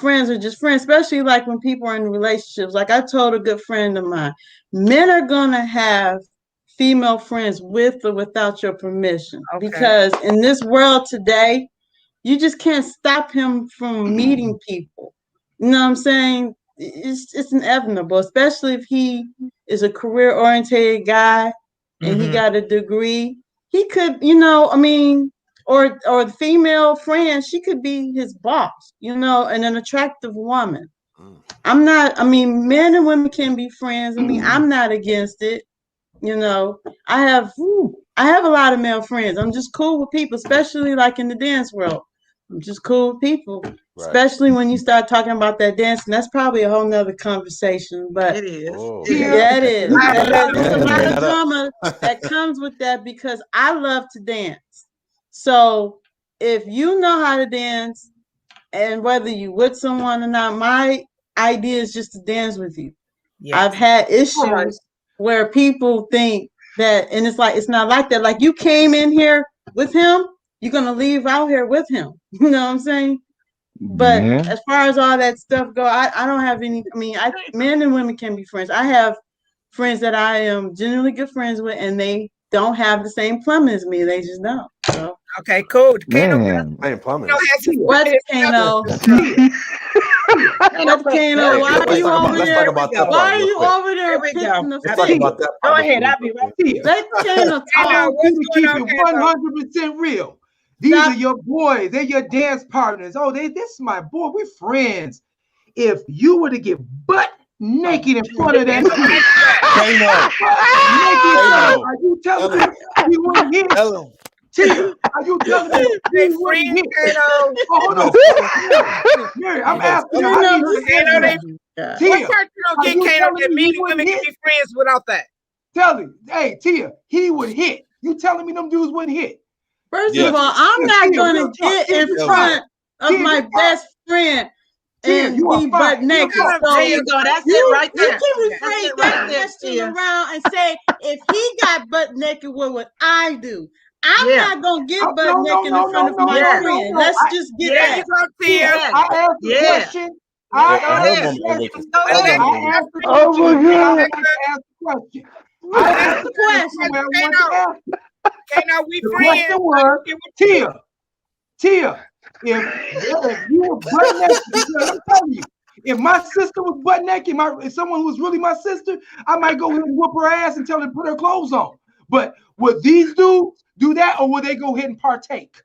friends are just friends, especially like when people are in relationships. Like I told a good friend of mine, men are gonna have female friends with or without your permission. Okay. Because in this world today, you just can't stop him from meeting people. You know what I'm saying? It's inevitable, especially if he is a career oriented guy and he got a degree. He could, or the female friend, she could be his boss, and an attractive woman. Men and women can be friends. I'm not against it. I have a lot of male friends. I'm just cool with people, especially like in the dance world. I'm just cool with people, especially when you start talking about that dancing. That's probably a whole nother conversation, but It is. Yeah, it is. There's a lot of drama that comes with that because I love to dance. So if you know how to dance, and whether you with someone or not, my idea is just to dance with you. Yes. I've had issues where people think that, and it's not like that. Like you came in here with him, you're gonna leave out here with him. You know what I'm saying? But as far as all that stuff go, I don't have any. Men and women can be friends. I have friends that I am genuinely good friends with, and they don't have the same plumbing as me. They just don't. So. Okay, cool. Man. I ain't plumbing. What, Kano? Kano, why are you over there? Why are you over there pissing the fit? Go ahead, I'll be right here. Let Kano talk. Keep it 100% real. These are your boys. They're your dance partners. Oh, this is my boy. We're friends. If you were to get butt naked in front of that are you telling me we wouldn't hit? Tia, are you telling me we wouldn't hit? Hold on. Mary, I'm asking you. Tia, get Kano that men and women can be friends without that. Tell me, hey, Tia, he would hit. You telling me them dudes wouldn't hit? First of all, I'm not going to get in front of my best friend and be butt naked. So there you go. That's it right there. You can rephrase that question around and say, if he got butt naked, what would I do? I'm not going to get butt naked in front of my friend. Let's just get that. I asked the question. I asked the question. Okay, now we friends. Tia, if you were butt naked, I'm telling you, if my sister was butt naked, if someone was really my sister, I might go ahead and whoop her ass and tell her to put her clothes on. But would these dudes do that, or would they go ahead and partake?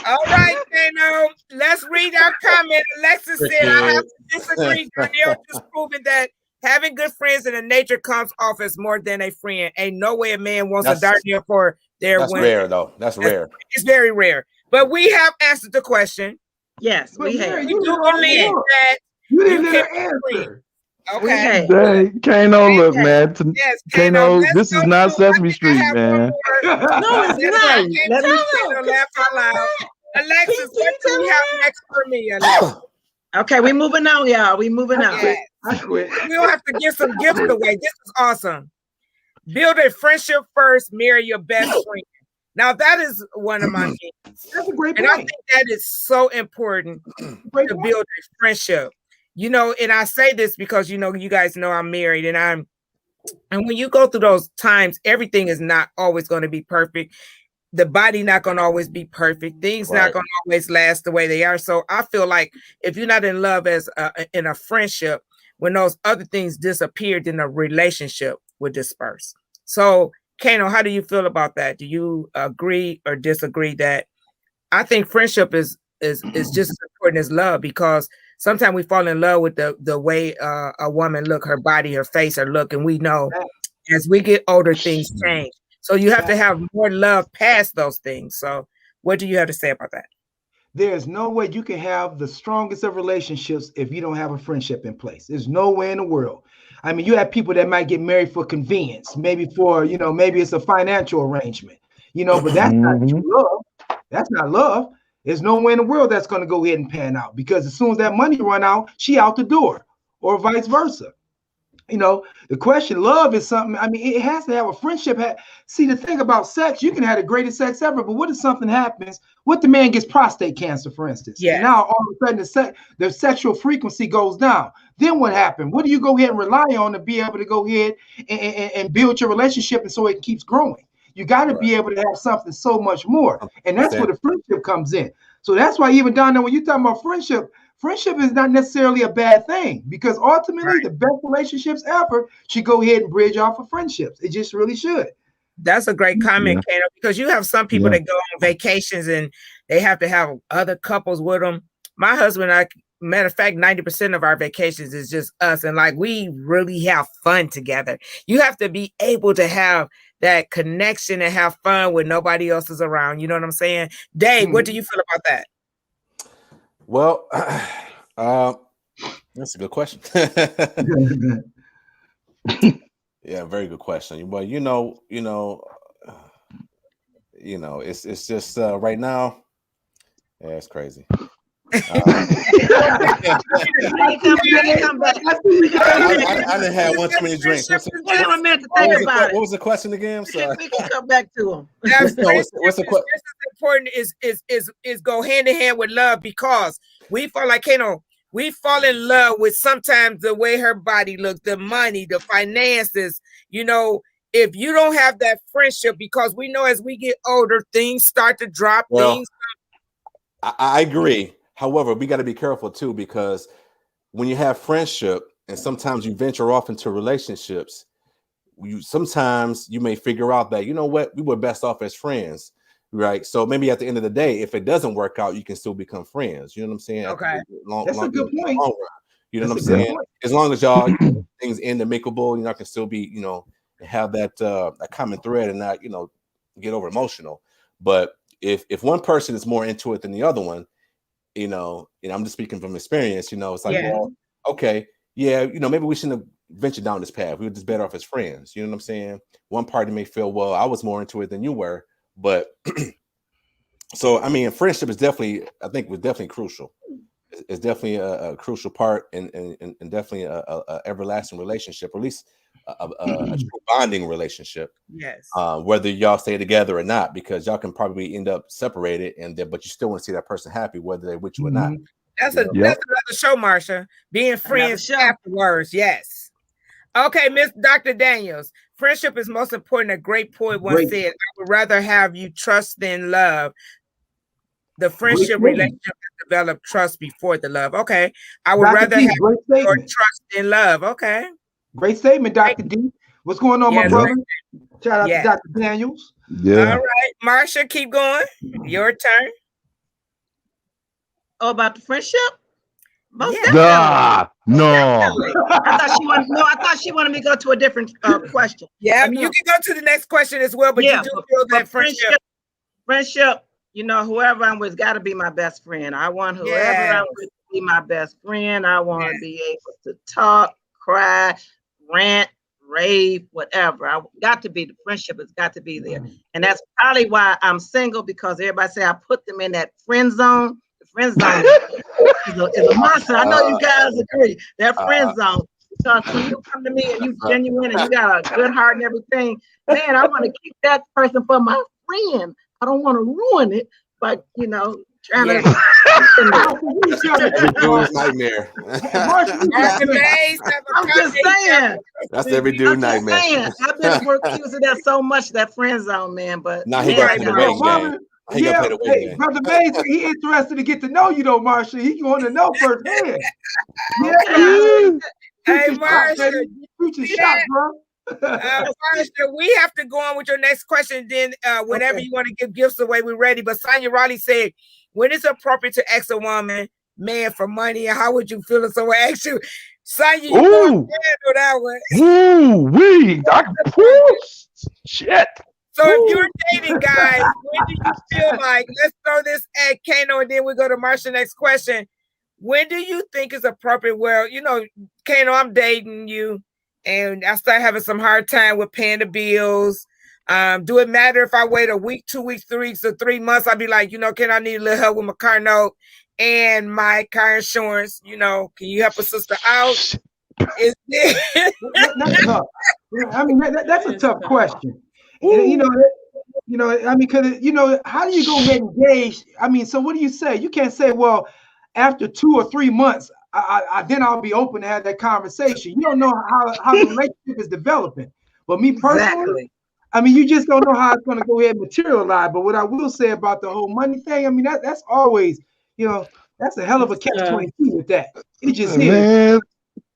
All right, Kano, let's read our comment. Alexis said, I have to disagree. Danielle just proving that having good friends in the nature comes off as more than a friend. Ain't no way a man wants a Darnell for their women. That's rare, though. That's rare. It's very rare. But we have answered the question. Yes, we have. You do believe that you didn't let her answer. Okay. Dang, Kano, look, man. Kano, this is not Sesame Street, man. No, it's not. Let me laugh out loud. Alexis, what do we have next for me, Alexis? Okay, we moving on, y'all. We moving on. I quit. We don't have to give some gifts away. This is awesome. Build a friendship first, marry your best friend. Now, that is one of my things. That's a great point. And I think that is so important to build a friendship. And I say this because, you guys know I'm married and when you go through those times, everything is not always going to be perfect. The body not going to always be perfect. Things not going to always last the way they are. So I feel like if you're not in love in a friendship, when those other things disappear, then a relationship would disperse. So, Kano, how do you feel about that? Do you agree or disagree that I think friendship is just as important as love, because sometimes we fall in love with the way a woman look, her body, her face, her look, and we know as we get older, things change. So you have to have more love past those things. So what do you have to say about that? There's no way you can have the strongest of relationships if you don't have a friendship in place. There's no way in the world. I mean, you have people that might get married for convenience, maybe for, maybe it's a financial arrangement, but that's not true love. That's not love. There's no way in the world that's going to go ahead and pan out, because as soon as that money run out, she out the door, or vice versa. You know, the question, love is something. I mean, it has to have a friendship. See, the thing about sex, you can have the greatest sex ever, but what if something happens? What the man gets prostate cancer, for instance, and now all of a sudden the sexual frequency goes down. Then what happened? What do you go ahead and rely on to be able to go ahead and build your relationship, and so it keeps growing? You got to be able to have something so much more, and that's where the friendship comes in. So that's why even down there, when you're talking about friendship is not necessarily a bad thing, because ultimately the best relationships ever should go ahead and bridge off of friendships. It just really should. That's a great comment, Kato, because you have some people that go on vacations and they have to have other couples with them. My husband, matter of fact, 90% of our vacations is just us. And like, we really have fun together. You have to be able to have that connection and have fun when nobody else is around. You know what I'm saying? Dave, what do you feel about that? Well, that's a good question. Yeah, very good question. Well, it's just right now, yeah, it's crazy. I didn't have one too many drinks. What was the question again? I'm sorry. We can come back to him. What's the question? This is important. Is go hand in hand with love, because we fall like we fall in love with sometimes the way her body looks, the money, the finances. You know, if you don't have that friendship, because we know as we get older, things start to drop. I agree. However, we got to be careful too, because when you have friendship and sometimes you venture off into relationships, sometimes you may figure out that, you know what, we were best off as friends, right? So maybe at the end of the day, if it doesn't work out, you can still become friends. You know what I'm saying? Okay. That's a good point. You know what I'm saying? As long as y'all things end amicable, you know, can still be, you know, have that a common thread and not, you know, get over emotional. But if one person is more into it than the other one, you know, I'm just speaking from experience, you know, it's like, well, okay, yeah, you know, maybe we shouldn't have ventured down this path. We were just better off as friends. You know what I'm saying? One party may feel, well, I was more into it than you were, but so, I mean, friendship is definitely, I think, was definitely crucial. It's definitely a crucial part and definitely a everlasting relationship, or at least a true bonding relationship. Yes. Whether y'all stay together or not, because y'all can probably end up separated, but you still want to see that person happy, whether they're with you or not. That's another show, Marsha. Being friends afterwards. Yes. Okay, Miss Dr. Daniels. Friendship is most important. A great poet once said, "I would rather have you trust than love." The friendship relationship develop trust before the love. Okay. I would rather have your trust than love. Okay. Great statement, Dr. D. What's going on, my brother? Shout out to Dr. Daniels. Yeah. All right. Marsha, keep going. Your turn. Oh, about the friendship? No. I thought she wanted me to go to a different question. Yeah, you can go to the next question as well, but you do feel that friendship, you know, whoever I'm with got to be my best friend. I want whoever I'm with to be my best friend. I want to be able to talk, cry, rant, rave, whatever. I got to be, the friendship has got to be there. And that's probably why I'm single, because everybody say I put them in that friend zone. The friend zone is a monster. I know you guys agree. That friend zone. Because when you come to me and you genuine and you got a good heart and everything, man, I want to keep that person for my friend. I don't want to ruin it, but you know, trying to. Every dude's nightmare. I'm just saying. That's every dude's nightmare. I've been accused of that so much, that friend zone, man. But now he got to the waiting game. Hey, Brother Mays, he interested to get to know you though, Marsha. He want to know firsthand. Hey, Marsha, bro. Marsha, we have to go on with your next question. Then, whenever you want to give gifts away, we're ready. But Sonia Raleigh said, "When it's appropriate to ask a man for money, and how would you feel if someone asked you?" Sonia, you know that one. Shit. So if you're dating, guys, when do you feel like, let's throw this at Kano and then we go to Marsha next question. When do you think is appropriate? Well, you know, Kano, I'm dating you and I start having some hard time with paying the bills. Do it matter if I wait a week, 2 weeks, 3 weeks, or 3 months? I'd be like, you know, I need a little help with my car note and my car insurance? You know, can you help a sister out? Is there? That's tough. I mean, that's a tough question. And, I mean, because how do you go get engaged? I mean, so what do you say? You can't say, well, after 2 or 3 months, then I'll be open to have that conversation. You don't know how the relationship is developing. But me personally, I mean, you just don't know how it's going to go ahead and materialize. But what I will say about the whole money thing, I mean, that's always, that's a hell of a catch-22 with that. It just is.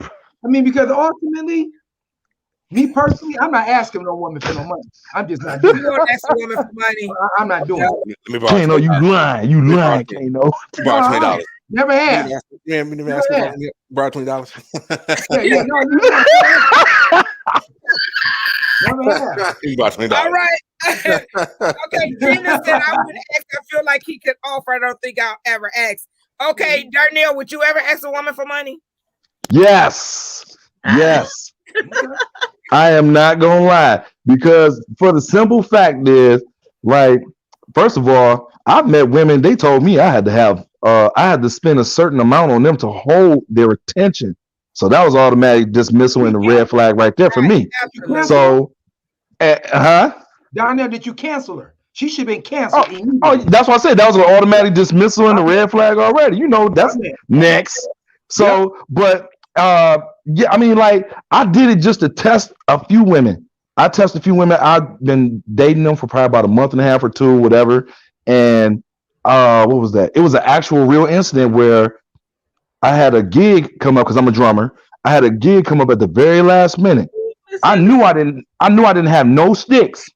I mean, because ultimately, me personally, I'm not asking no woman for no money. I'm just not doing it. You don't ask a woman for money. I'm not doing it. Kano, you lying. You lying, Kano. Borrow $20. Never have. Never asked me borrow $20. All right. Okay, Gina said I would ask. I feel like he could offer. I don't think I'll ever ask. Okay, Darnell, would you ever ask a woman for money? Yes. I am not gonna lie, because for the simple fact is, like, first of all, I've met women. They told me I had to spend a certain amount on them to hold their attention. So that was automatic dismissal and the red flag right there for me. Absolutely. So, Darnell, did you cancel her? She should have been canceled. Oh, that's what I said. That was an automatic dismissal and the red flag already. That's next. So, but yeah, I mean, like, I did it just to test a few women. I tested a few women. I've been dating them for probably about a month and a half or two, whatever. And what was that? It was an actual real incident where I had a gig come up because I'm a drummer. I had a gig come up at the very last minute. I knew I didn't have no sticks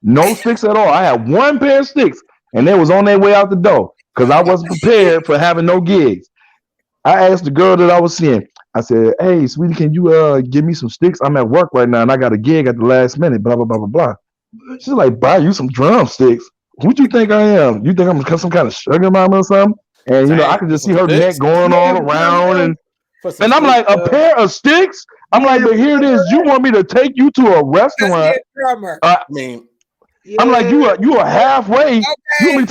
at all. I had one pair of sticks, and they was on their way out the door because I wasn't prepared for having no gigs. I asked the girl that I was seeing. I said, "Hey, sweetie, can you give me some sticks? I'm at work right now, and I got a gig at the last minute." Blah blah blah blah blah. She's like, "Buy you some drumsticks? Who do you think I am? You think I'm some kind of sugar mama or something?" And I could just see her neck going all around, and I'm like, "A pair of sticks?" I'm like, "But here it is. You want me to take you to a restaurant?" I'm like, "You are halfway. Okay. You want me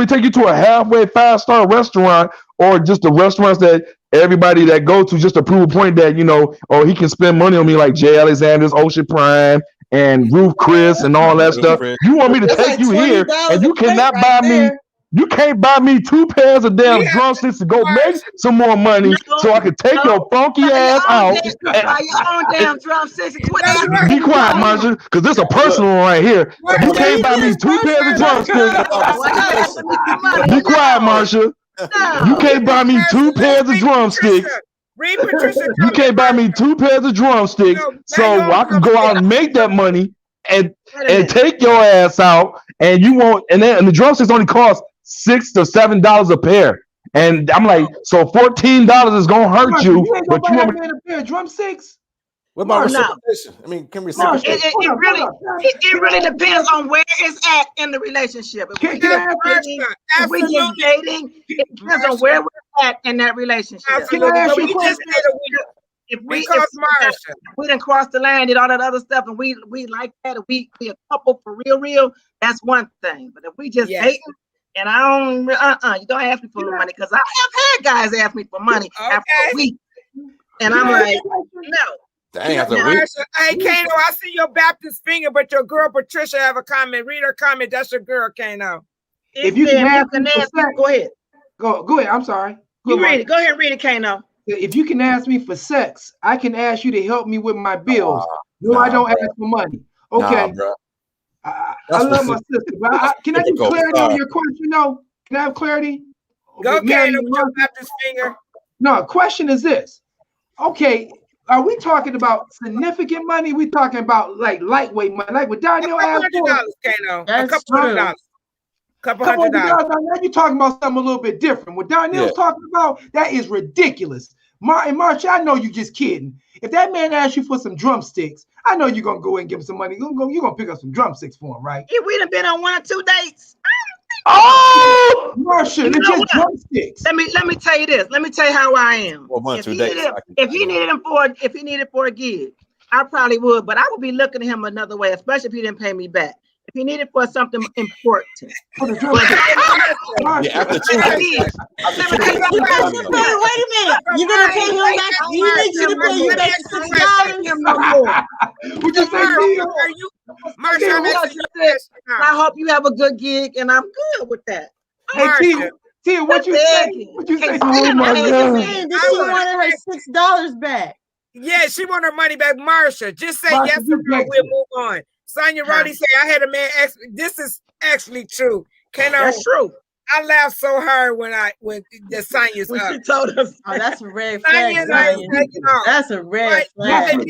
to take you to a halfway 5-star restaurant, or just the restaurants that everybody that go to just to prove a point that he can spend money on me, like Jay Alexander's, Ocean Prime, and Ruth Chris, and all that stuff. You want me to take you here, and you cannot buy me." You can't buy me 2 pairs of damn drumsticks to go make some more money so I can take your funky ass out. Buy your own damn drumsticks. Be quiet, Marsha, because this is a personal one right here. You can't buy me 2 pairs of drumsticks. Be quiet, Marsha. You can't buy me 2 pairs of drumsticks. You can't buy me 2 pairs of drumsticks so I can go out and make that money and take your ass out. And you won't. And the drumsticks only cost $6 to $7 a pair, and I'm like, so $14 is gonna hurt you. But you want me a pair of drumsticks? What about reciprocation? I mean, can reciprocate? It really depends on where it's at in the relationship. If we just dating, it depends on where we're at in that relationship. If we didn't cross the line, did all that other stuff, and we like that, and we a couple for real, that's one thing. But if we just dating, and I don't, you don't ask me for money, because I have had guys ask me for money after a week, and I'm like, no. Dang, after a week. Hey, Kano, I see your Baptist finger, but your girl Patricia have a comment. Read her comment. That's your girl, Kano. If you can ask me for sex, go ahead. Go ahead. I'm sorry. You read it. Go ahead and read it, Kano. If you can ask me for sex, I can ask you to help me with my bills. I don't ask for money. Okay. I love my sister, but can I get clarity on your question? No, can I have clarity? Go, Kano, with your Baptist finger. No, question is this. Okay, are we talking about significant money? We talking about like lightweight money, like with Daniel asked for? Kano. A couple $100. Couple $100. Now you're talking about something a little bit different. What Daniel's talking about, that is ridiculous. Marsha, I know you're just kidding. If that man asks you for some drumsticks, I know you're gonna go and give him some money. You're gonna pick up some drumsticks for him, right? If we'd have been on 1 or 2 dates. Oh, Marsha, it's just drumsticks. Let me tell you this. Let me tell you how I am. Well, 1 or 2 dates. If he needed for a gig, I probably would, but I would be looking at him another way, especially if he didn't pay me back. If he needed for something important. Yeah, after 2 days. Wait a minute. You're gonna pay him back. He needs you to pay you back $6. What you say, Marsha, I hope you have a good gig, and I'm good with that. Hey, Tia, what you say? What you say? Oh my God! She wanted her $6 back. Yeah, she want her money back. Marsha, just say Marsha, yes or no. We'll move on. Sonia Roddy say I had a man ask. This is actually true. That's true. I laughed so hard when the Sonia's when up. she told us. Oh, that's a red flag. That's a red flag.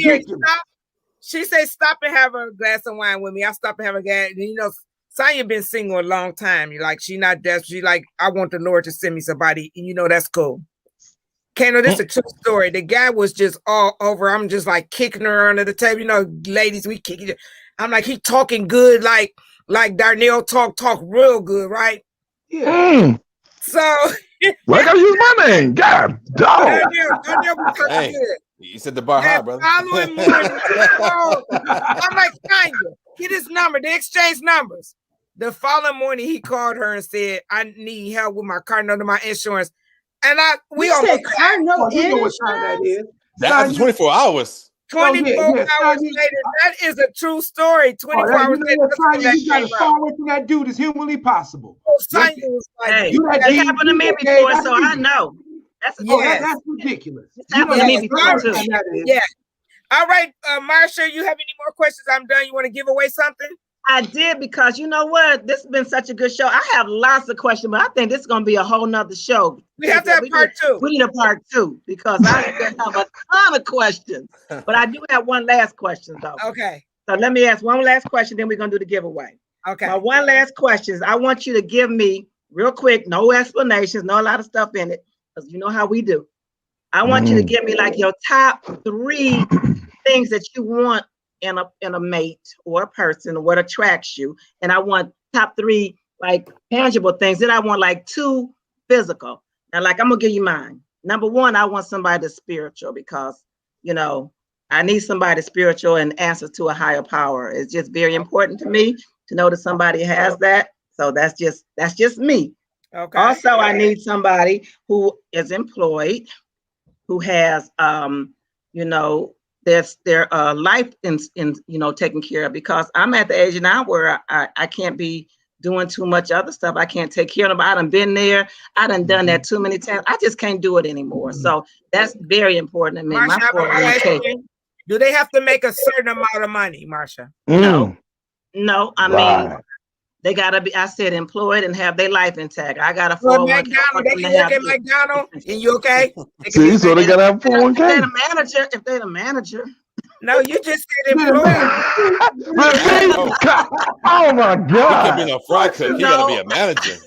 She said, "Stop and have a glass of wine with me." I stopped and have a glass. And, you know, Sonia been single a long time. You're like, she not desperate. She like, I want the Lord to send me somebody. And you know, that's cool. Kano, this is a true story. The guy was just all over. I'm just like kicking her under the table. You know, ladies, we kick it. I'm like, he talking good, like Darnell talk real good, right? Yeah. So why gotta use my name? God dog. Hey, you said the bar high, brother. Following morning, I'm like, Sonya, get his number. They exchanged numbers. The following morning, he called her and said, I need help with my car note and my insurance. And we said car note you know what time that is. That's 24 hours. 24 hours later, that is a true story. 24 hours later, you got to far away from that dude as humanly possible. Sonya was like, hey, that happened to me before, so I know. That's ridiculous. It's happened to me before too. Yeah. All right, Marsha, you have any more questions? I'm done. You want to give away something? I did, because you know what? This has been such a good show. I have lots of questions, but I think this is going to be a whole nother show. We have to have part 2. We need a part 2 because I have a ton of questions. But I do have one last question, though. Okay. So let me ask one last question, then we're going to do the giveaway. Okay. My one last question is I want you to give me, real quick, no explanations, no a lot of stuff in it, because you know how we do. I want you to give me like your top 3 things that you want in a mate or a person, or what attracts you. And I want top 3 like tangible things. Then I want like 2 physical. Now, like, I'm gonna give you mine. Number 1, I want somebody that's spiritual, because, you know, I need somebody spiritual and answers to a higher power. It's just very important to me to know that somebody has that. So that's just me. Okay. Also, I need somebody who is employed, who has you know, their life in you know, taken care of, because I'm at the age now where I can't be doing too much other stuff. I can't take care of them. I done been there. I done that too many times. I just can't do it anymore. So that's very important to me. Marsha, My 401k. Do they have to make a certain amount of money, Marsha? No, I mean, they gotta be, I said, employed and have their life intact. I got a 401k. McDonald's, they can work at McDonald's, and you okay? See, so they gotta have 401k. If they're the manager. No, you just said employed. Oh my God! He can't be no fry cook. He gotta be a manager.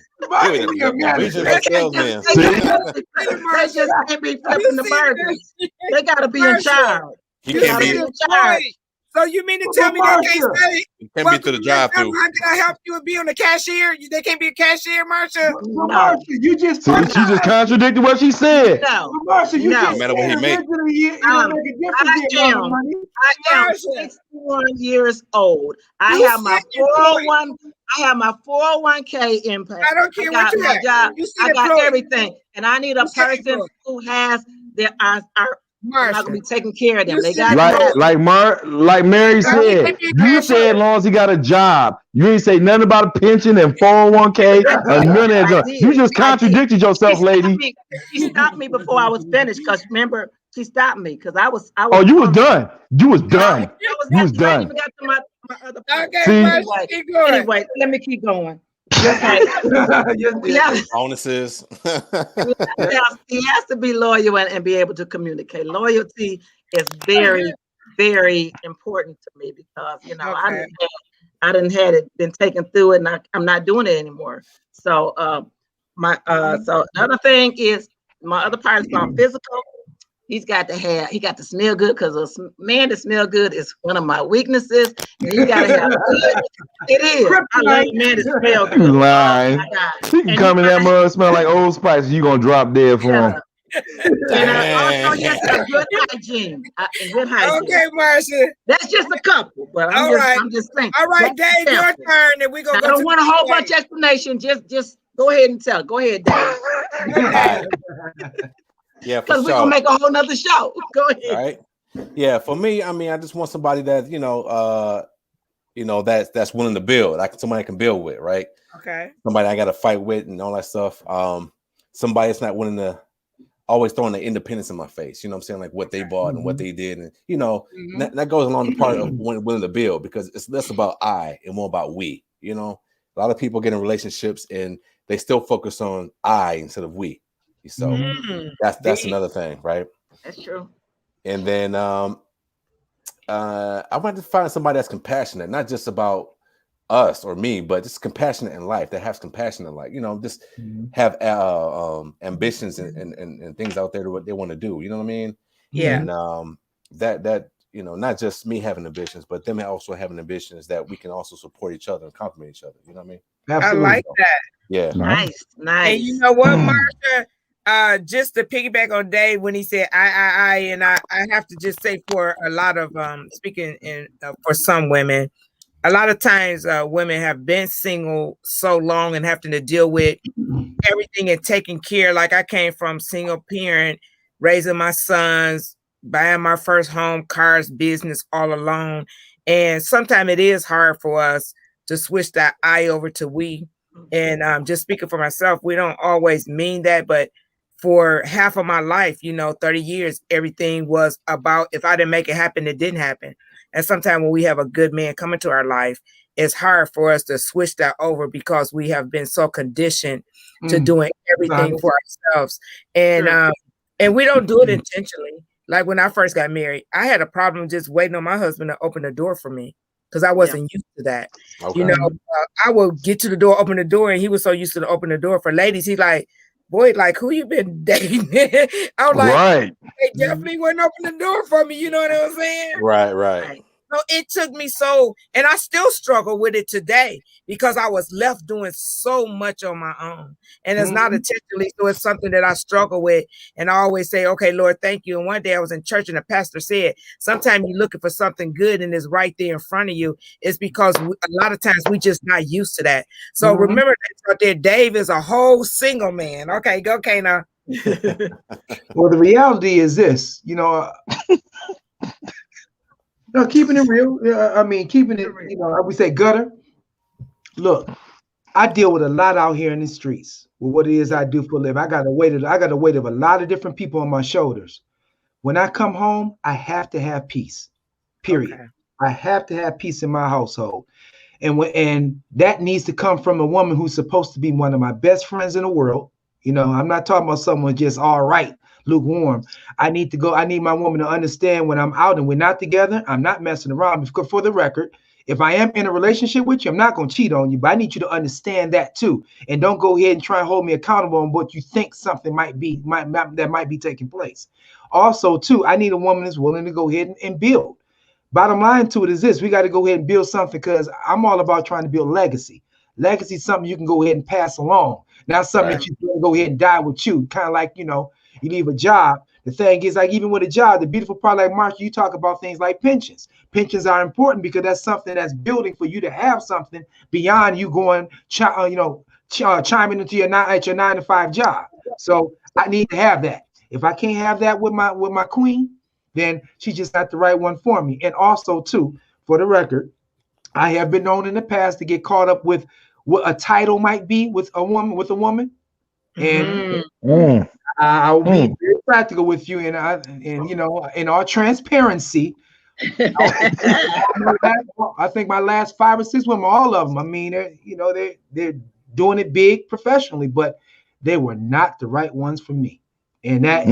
Regional salesman. They just can't be flipping the burgers. They gotta be in charge. He can't be in charge. So you mean to tell me they can't say? He can't be through the drive-through. How can I help you be on the cashier? They can't be a cashier, Marsha. No, Marsha, you just she just contradicted what she said. No, Marsha, you no matter what he made. I am 61 years old. I have my 401. I have my 401k impact. I don't care what you have. Job. I got everything, and I need a person who has their I'm not gonna be taking care of them. They got like Mary said. You said as long as he got a job. You ain't say nothing about a pension and 401k or none of that. You just contradicted yourself, lady. She stopped me before I was finished, because remember, she stopped me because I was. Oh, you was done. You was done. You was done. Got to my other okay, anyway, let me keep going. Bonuses. He has to be loyal and be able to communicate. Loyalty is very, very important to me, because you know I didn't had it, been taken through it, and I'm not doing it anymore. So so another thing is my other part is about physical. He got to smell good, because a man that smell good is one of my weaknesses. And you got to have good. It is. I like a man that smell good. Lying. He can come in that mud, smell like Old Spice. You gonna drop dead for him. And also, yes, a good hygiene. Good hygiene. Okay, Marsha. That's just a couple, but I'm just saying. All right, Dave, your turn, and we're gonna go. I don't want a whole bunch of explanation. Just go ahead and tell. Go ahead, Dave. Okay. Yeah, because we're gonna make a whole nother show. Go ahead. All right. Yeah, for me, I mean, I just want somebody that that's willing to build. Like somebody I can build with, right? Okay. Somebody I got to fight with and all that stuff. Somebody that's not willing to always throwing the independence in my face. You know what I'm saying? Like what they bought and what they did, and that goes along the part of willing to build, because it's less about I and more about we. You know, a lot of people get in relationships and they still focus on I instead of we. So that's another thing, right? That's true. And then I want to find somebody that's compassionate, not just about us or me, but just compassionate in life, that has compassion in life. Just have ambitions and things out there what they want to do. You know what I mean? Yeah. And that not just me having ambitions, but them also having ambitions that we can also support each other and compliment each other. You know what I mean? Absolutely. I like that. Yeah. Nice. And you know what, Marsha? Just to piggyback on Dave when he said I have to just say, for a lot of speaking for some women, a lot of times women have been single so long and having to deal with everything and taking care. Like I came from single parent, raising my sons, buying my first home, cars, business all alone. And sometimes it is hard for us to switch that I over to we. And just speaking for myself, we don't always mean that, but for half of my life, 30 years, everything was about, if I didn't make it happen, it didn't happen. And sometimes when we have a good man come into our life, it's hard for us to switch that over because we have been so conditioned to doing everything for ourselves. And and we don't do it intentionally. Like when I first got married, I had a problem just waiting on my husband to open the door for me because I wasn't used to that. Okay. I would get to the door, open the door, and he was so used to open the door for ladies. He's like, boy, like, who you been dating? I was like, right. They definitely wouldn't open the door for me. You know what I'm saying? Right. So it took me and I still struggle with it today because I was left doing so much on my own. And it's not intentionally, so it's something that I struggle with. And I always say, okay, Lord, thank you. And one day I was in church and the pastor said, sometimes you're looking for something good and it's right there in front of you. It's because a lot of times we just not used to that. So remember that out there, Dave is a whole single man. Okay, go, Kana. Well, the reality is this, no, keeping it real. Keeping it, we say gutter. Look, I deal with a lot out here in the streets with what it is I do for a living. I got the weight of a lot of different people on my shoulders. When I come home, I have to have peace. Period. Okay. I have to have peace in my household. And that needs to come from a woman who's supposed to be one of my best friends in the world. I'm not talking about someone just all right, lukewarm. I need my woman to understand when I'm out and we're not together, I'm not messing around. Because for the record, if I am in a relationship with you, I'm not going to cheat on you, but I need you to understand that too. And don't go ahead and try and hold me accountable on what you think something might be taking place. Also, too, I need a woman that's willing to go ahead and build. Bottom line to it is this: we got to go ahead and build something, because I'm all about trying to build legacy. Legacy is something you can go ahead and pass along, not something that you can go ahead and die with you. Kind of like, you leave a job. The thing is, like, even with a job, the beautiful part, like Marsha, you talk about things like pensions. Pensions are important because that's something that's building for you to have something beyond you going, chiming into your 9 to 5 job. So I need to have that. If I can't have that with my queen, then she's just not the right one for me. And also, too, for the record, I have been known in the past to get caught up with what a title might be with a woman. And I'll be very practical with you, and in our transparency, I think my last 5 or 6 women, all of them, I mean, they're doing it big professionally, but they were not the right ones for me. And that,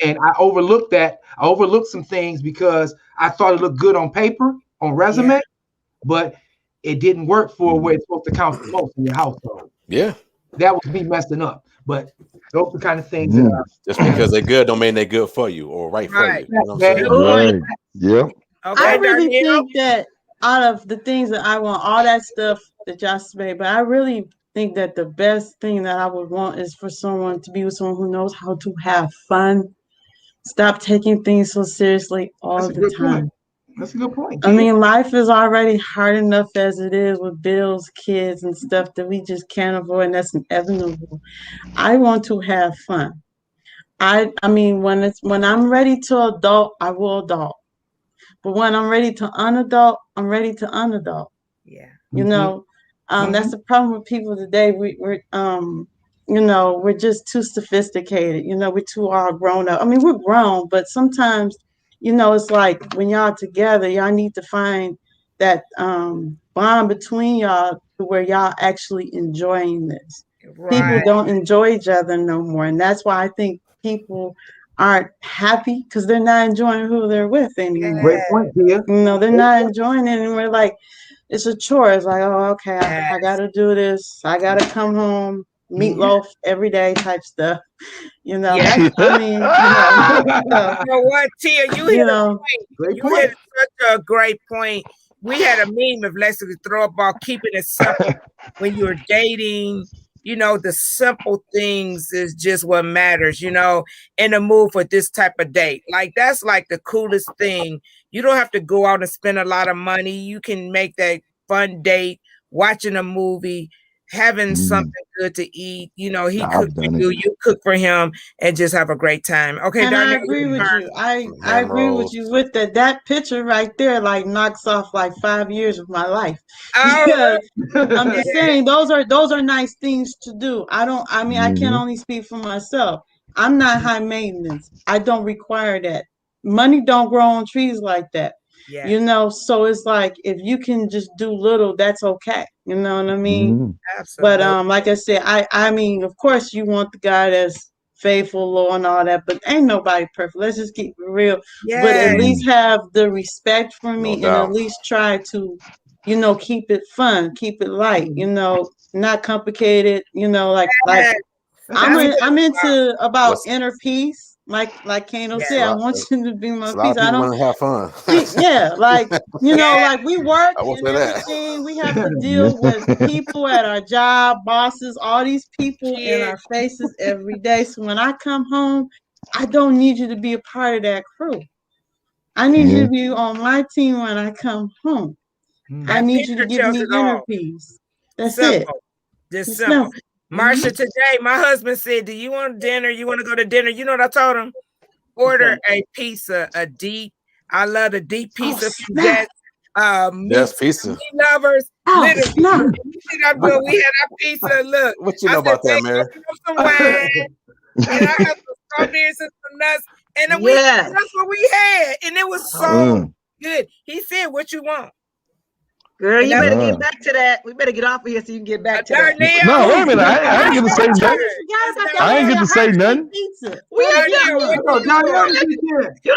and I overlooked that. I overlooked some things because I thought it looked good on paper, on resume, but it didn't work for where it's supposed to count the most in your household. Yeah. That was me messing up. But those are the kind of things that just because they're good don't mean they're good for you or right for you. You know what I'm saying? Right. Yep. Okay, I really think that out of the things that I want, all that stuff that y'all say, but I really think that the best thing that I would want is for someone to be with someone who knows how to have fun. Stop taking things so seriously all the time. That's a good point. I mean, life is already hard enough as it is with bills, kids, and stuff that we just can't avoid, and that's inevitable. I want to have fun. I mean, when I'm ready to adult, I will adult. But when I'm ready to unadult, I'm ready to unadult. Yeah. You know, that's the problem with people today. We're you know, we're just too sophisticated. You know, we're too all grown up. I mean, we're grown, but sometimes, you know, it's like when y'all together, y'all need to find that bond between y'all to where y'all actually enjoying this. Right. People don't enjoy each other no more, and that's why I think people aren't happy because they're not enjoying who they're with anymore. Great point, Tia. You know, they're not enjoying it, and we're like, it's a chore. It's like, oh, okay, I gotta do this. I gotta come home, meatloaf every day type stuff. You know, I mean, you know what, Tia, you hit a point. You hit such a great point. We had a meme of Leslie to throw about keeping it simple when you're dating. You know, the simple things is just what matters, you know, in the mood for this type of date. Like, that's like the coolest thing. You don't have to go out and spend a lot of money. You can make that fun date, watching a movie, having something good to eat. You know, he cook for you, you cook for him, and just have a great time. Okay, and I agree with you. I agree with you with that. That picture right there, like, knocks off like 5 years of my life. Because I'm just saying those are nice things to do. I mean, I can only speak for myself. I'm not high maintenance. I don't require that. Money don't grow on trees like that. Yeah. You know, so it's like if you can just do little, that's okay. You know what I mean? Absolutely. But like I said, I mean, of course you want the guy that's faithful, loyal, and all that, but ain't nobody perfect. Let's just keep it real. Yes. But at least have the respect for me and at least try to, you know, keep it fun, keep it light, you know, not complicated, you know, like I'm into about inner peace. Like Kano said, I want you to be my peace. I don't want to have fun. Yeah, like, you know, like we work and everything. We have to deal with people at our job, bosses, all these people in our faces every day. So when I come home, I don't need you to be a part of that crew. I need you to be on my team when I come home. I need you to give me inner peace. That's simple. Just simple. Marsha, today my husband said, do you want dinner? You want to go to dinner? You know what I told him? Order a pizza, a deep. I love a deep pizza. Yes, pizza. Lovers. Literally. We had our pizza. Look. What you know about that, Mary? Some wine, and I have some strawberries and some nuts. And then that's what we had. And it was so good. He said, what you want? Girl, you better get back to that. We better get off of here so you can get back to that. No, wait a minute. I ain't get to say nothing. I ain't get to say nothing. You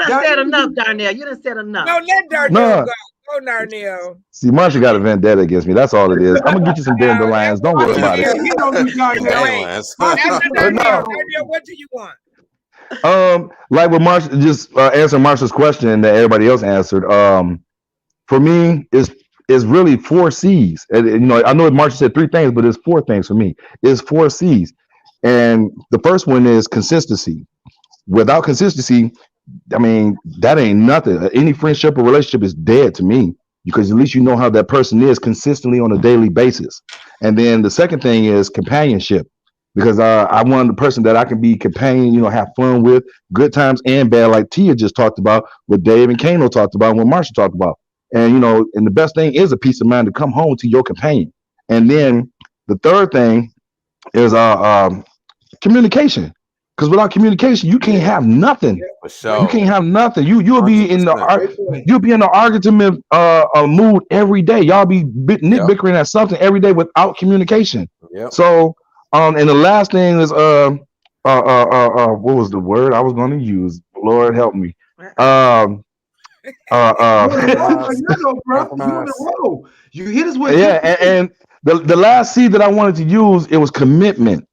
done said enough, Darnell. You done said enough. No, let Darnell go. Go, Darnell. See, Marsha got a vendetta against me. That's all it is. I'm going to get you some dandelions. Don't worry about it. You don't need dandelions. Darnell, what do you want? Like with Marsha, just answering Marsha's question that everybody else answered. For me, it's really 4 C's. And, you know, I know Marsha said 3 things, but it's 4 things for me. It's 4 C's. And the first one is consistency. Without consistency, I mean, that ain't nothing. Any friendship or relationship is dead to me, because at least you know how that person is consistently on a daily basis. And then the second thing is companionship, because I want the person that I can be companion, you know, have fun with, good times and bad, like Tia just talked about, what Dave and Kano talked about, and what Marsha talked about. And, you know, and the best thing is a peace of mind to come home to your companion. And then the third thing is communication. Because without communication, you can't have nothing. For sure. You can't have nothing. You'll be in the argument mood every day. Y'all be nitbickering at something every day without communication. Yep. So and the last thing is what was the word I was going to use? Lord help me. You hit us with and the last C that I wanted to use, it was commitment.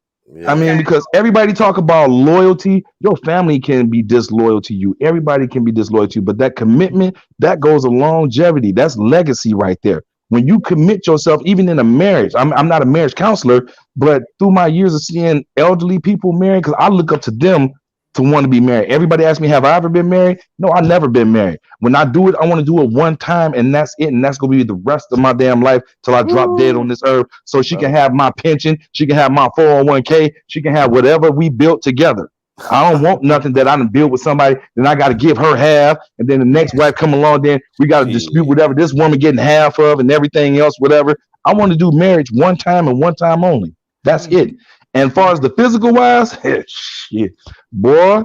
I mean, because everybody talk about loyalty, your family can be disloyal to you, everybody can be disloyal to you, but that commitment, that goes a longevity, that's legacy right there. when you commit yourself, even in a marriage, I'm not a marriage counselor, but through my years of seeing elderly people married, because I look up to them to want to be married. Everybody asks me, have I ever been married? No, I've never been married. When I do it, I want to do it one time, and that's it. And that's going to be the rest of my damn life till I drop dead on this earth. So she can have my pension. She can have my 401k. She can have whatever we built together. I don't want nothing that I done build with somebody, then I got to give her half, and then the next wife come along, then we got to dispute whatever this woman getting half of and everything else, whatever. I want to do marriage one time and one time only. That's it. And as far as the physical wise, shit, boy,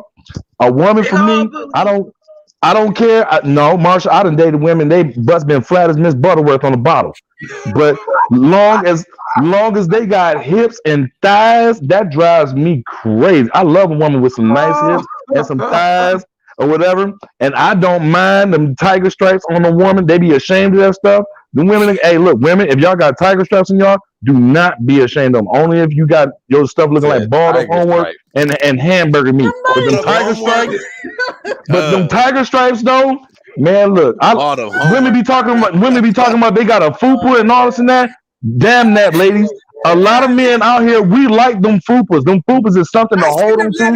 a woman for me, I don't care. No, Marsha, I done dated women, they butts been flat as Miss Butterworth on the bottle. But long as they got hips and thighs, that drives me crazy. I love a woman with some nice hips and some thighs or whatever. And I don't mind them tiger stripes on a woman. They be ashamed of that stuff. The women, hey, look, women, if y'all got tiger stripes in y'all, do not be ashamed of them. Only if you got your stuff looking like balled up homework and hamburger meat. But them tiger stripes, them tiger stripes though, man, look, women be talking about they got a fupa and all this and that. Damn that, ladies. A lot of men out here, we like them fupas. Them fupas is something to hold them to.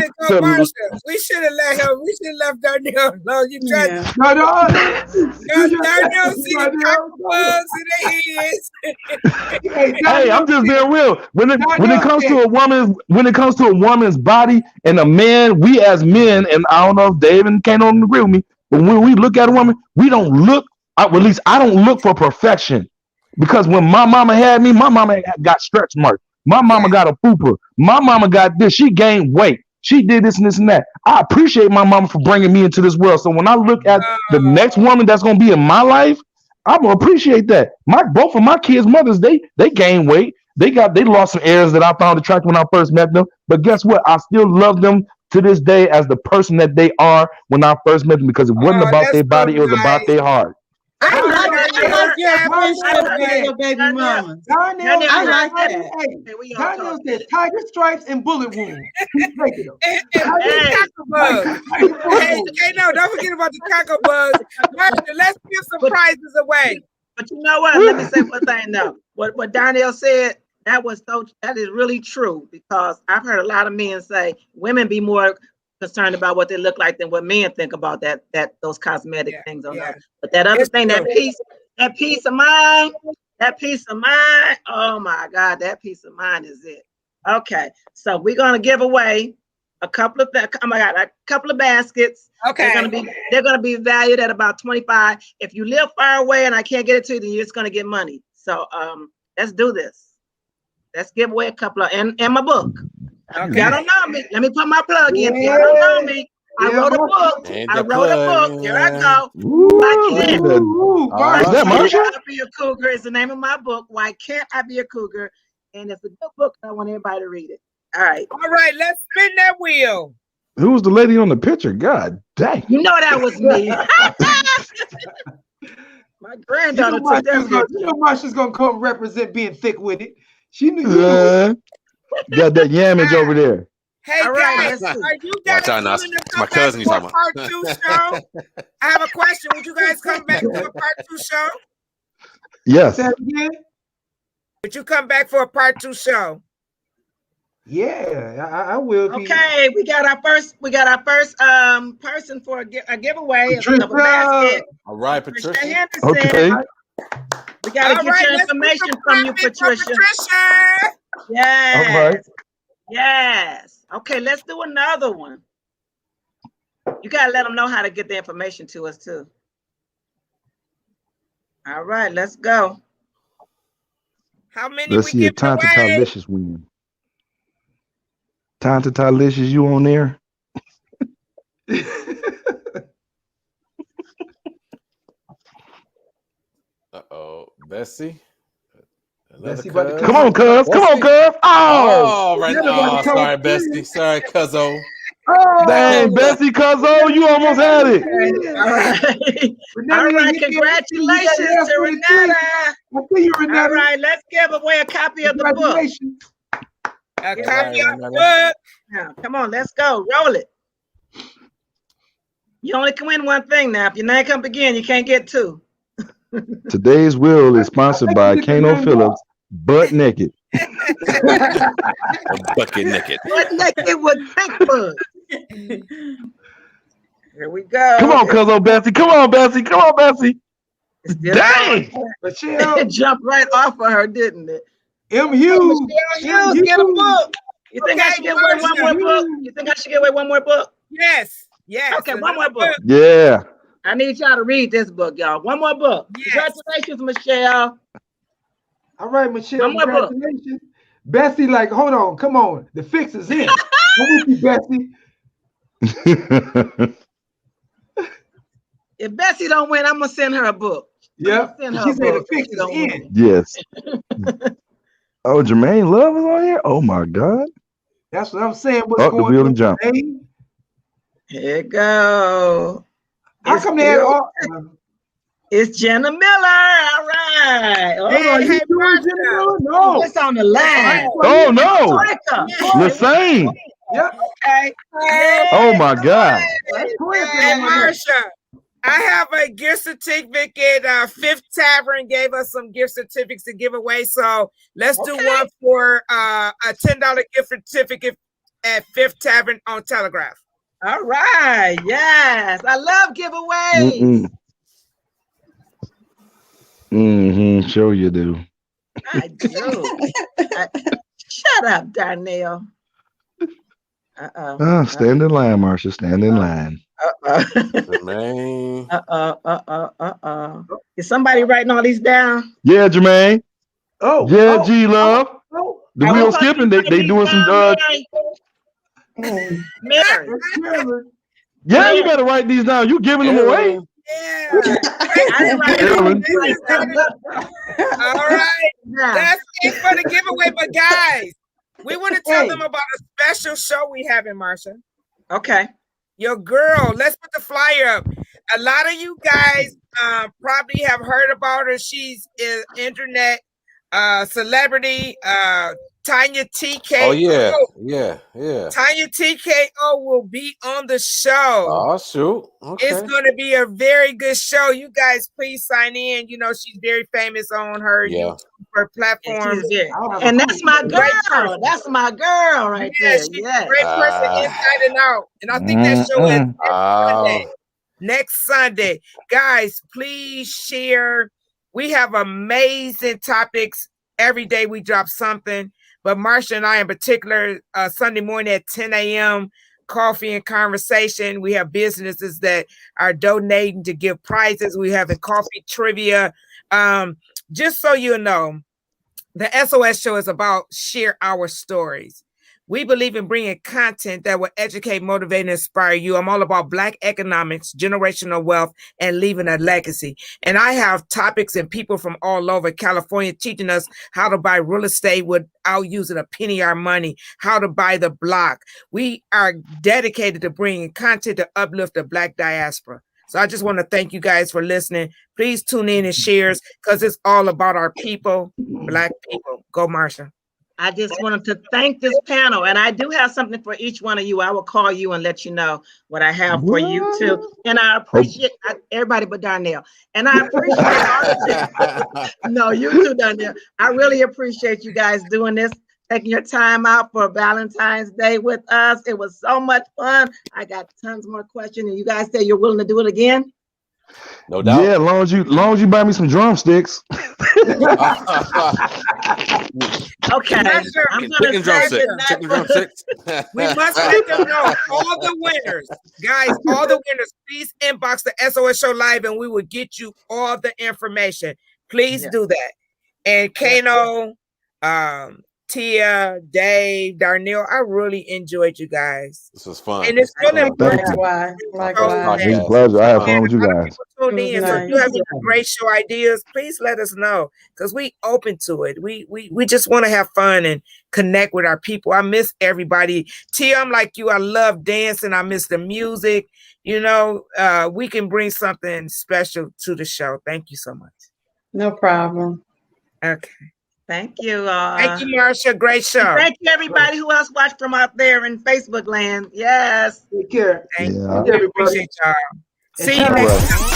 We should have let her. We should have left Darnell alone. You tried No. Darnell see the bugs in their heads. Hey, I'm just being real. When it comes to a woman's body and a man, we as men, and I don't know if David can't agree with me, but when we look at a woman, we don't look. At least I don't look for perfection. Because when my mama had me, my mama got stretch marks. My mama got a fupa. My mama got this. She gained weight. She did this and this and that. I appreciate my mama for bringing me into this world. So when I look at the next woman that's going to be in my life, I'm going to appreciate that. Both of my kids' mothers, they gained weight. They lost some areas that I found attractive when I first met them. But guess what? I still love them to this day as the person that they are when I first met them, because it wasn't about their body. It was about their heart. I like your friendship with your baby mama. I like that. Darnell said tiger stripes and bullet wounds. Hey, no, don't forget about the taco bugs. Let's give some prizes away. But you know what? Let me say one thing though. What Darnell said, that is really true, because I've heard a lot of men say women be more concerned about what they look like than what men think about those cosmetic things on them. But that other thing, that peace of mind, oh my God, that peace of mind is it. Okay, so we're gonna give away a couple of baskets. Okay, they're gonna be valued at about $25. If you live far away and I can't get it to you, then you're just gonna get money. So let's do this. Let's give away a couple of and my book. Okay. Y'all don't know me. Let me put my plug in. Y'all don't know me. I wrote a book. Here I go. Why Can't I Be a Cougar is the name of my book. Why Can't I Be a Cougar? And it's a good book. I want everybody to read it. All right, let's spin that wheel. Who was the lady on the picture? God dang. You know that was me. My granddaughter took that. You know Marsha's gonna come represent being thick with it. She knew. Got that yammage over there. Hey guys, are you guys my cousin for a part 2 show? I have a question. Would you guys come back for a part 2 show? Yes. Would you come back for a part 2 show? Yeah, I will. Okay, we got our first person for a giveaway. All right, Patricia. Henderson. Okay. We gotta get your information from you, Patricia. Yes. All right. Yes. Okay, let's do another one. You gotta let them know how to get the information to us too. All right, let's go. How many? Let's see if Time to Talicious win. Time to Talicious, you on there? Bessie. Come on, cuz. Oh, right now. Sorry, Bessie. Sorry, cuzzo. Dang, Bessie, cuzzo, you almost had it. All right, congratulations to Renata. All right, let's give away a copy of the book. A copy of the book. Now, come on, let's go. Roll it. You only can win one thing now. If your name comes again, you can't get two. Today's Will is sponsored by Kano Phillips, Butt Naked. Bucket naked. Butt naked with tank bug. Here we go. Come on, Cuzzo Bessie. Come on, Bessie. Come on, Bessie. Dang! Michelle, It jumped right off of her, didn't it? M. Hughes. Michelle Hughes, get a book. You think I Okay, should give away one more book? You think I should give away one more book? Yes. Okay, one more book. Yeah. I need y'all to read this book, y'all. One more book. Yes. Congratulations, Michelle. All right, Michelle. One more book. Congratulations. Bessie, like, hold on, come on. The fix is in. I'm with you, Bessie. If Bessie don't win, I'm gonna send her a book. Yep. Send her She a said book the if fix she is don't in. win. Yes. Oh, Jermaine Love is on here? Oh my God. That's what I'm saying. What's Oh, the going wheel on? and jump. Hey? Here you go. How come they had all It's Jenna Miller. All right. Hold on, you doing Jenna Miller? No. What's on the line? Oh no. Quicker. Lassane. Yep. Okay. Oh my God. That's quick. Hey, Marsha, I have a gift certificate. Fifth Tavern gave us some gift certificates to give away. So let's do one for a $10 gift certificate at Fifth Tavern on Telegraph. All right. Yes. I love giveaways. Sure you do. I do. Shut up, Darnell. Stand in line, Marsha. Stand in line. Man. Is somebody writing all these down? Yeah, Jermaine. Oh. Yeah, G Love. The Are we wheel supposed to skipping. be They doing some Mary? Yeah, you better write these down. You giving them away. Yeah. Aaron. All right. That's it for the giveaway. But guys, we want to tell them about a special show we have in Marsha. Okay. Your girl. Let's put the flyer up. A lot of you guys probably have heard about her. She's an internet celebrity. Tanya TKO. Oh yeah. Tanya TKO will be on the show. Oh shoot. Okay. It's going to be a very good show. You guys, please sign in. You know, she's very famous on her YouTube platform. And that's my girl. That's my girl right there. She's a great person inside and out. And I think that show is next Sunday. Guys, please share. We have amazing topics. Every day we drop something. But Marsha and I in particular, Sunday morning at 10 a.m., coffee and conversation. We have businesses that are donating to give prizes. We have a coffee trivia. Just so you know, the SOS show is about share our stories. We believe in bringing content that will educate, motivate, and inspire you. I'm all about Black economics, generational wealth, and leaving a legacy. And I have topics and people from all over California teaching us how to buy real estate without using a penny of our money, how to buy the block. We are dedicated to bringing content to uplift the Black diaspora. So I just want to thank you guys for listening. Please tune in and share because it's all about our people, Black people. Go, Marsha. I just wanted to thank this panel, and I do have something for each one of you. I will call you and let you know what I have for you too. And I appreciate everybody but Darnell. And I appreciate no, you too, Darnell. I really appreciate you guys doing this, taking your time out for Valentine's Day with us. It was so much fun. I got tons more questions, and you guys say you're willing to do it again. No doubt. Yeah, long as you buy me some drumsticks. Okay. I'm gonna chicken drumsticks. We must let them know all the winners, guys. All the winners, please inbox the SOS Show Live, and we will get you all the information. Please do that. And Kano, Tia, Dave, Darnell, I really enjoyed you guys. This was fun. And it's really important. Likewise. It's a pleasure. I have fun with you guys. So if you have any great show ideas, please let us know because we open to it. We just want to have fun and connect with our people. I miss everybody. Tia, I'm like you. I love dancing. I miss the music. You know, we can bring something special to the show. Thank you so much. No problem. Okay. Thank you. Thank you, Marsha. Great show. And thank you, everybody who else watched from out there in Facebook land. Yes. Take care. Thank you. Appreciate y'all. See you next time.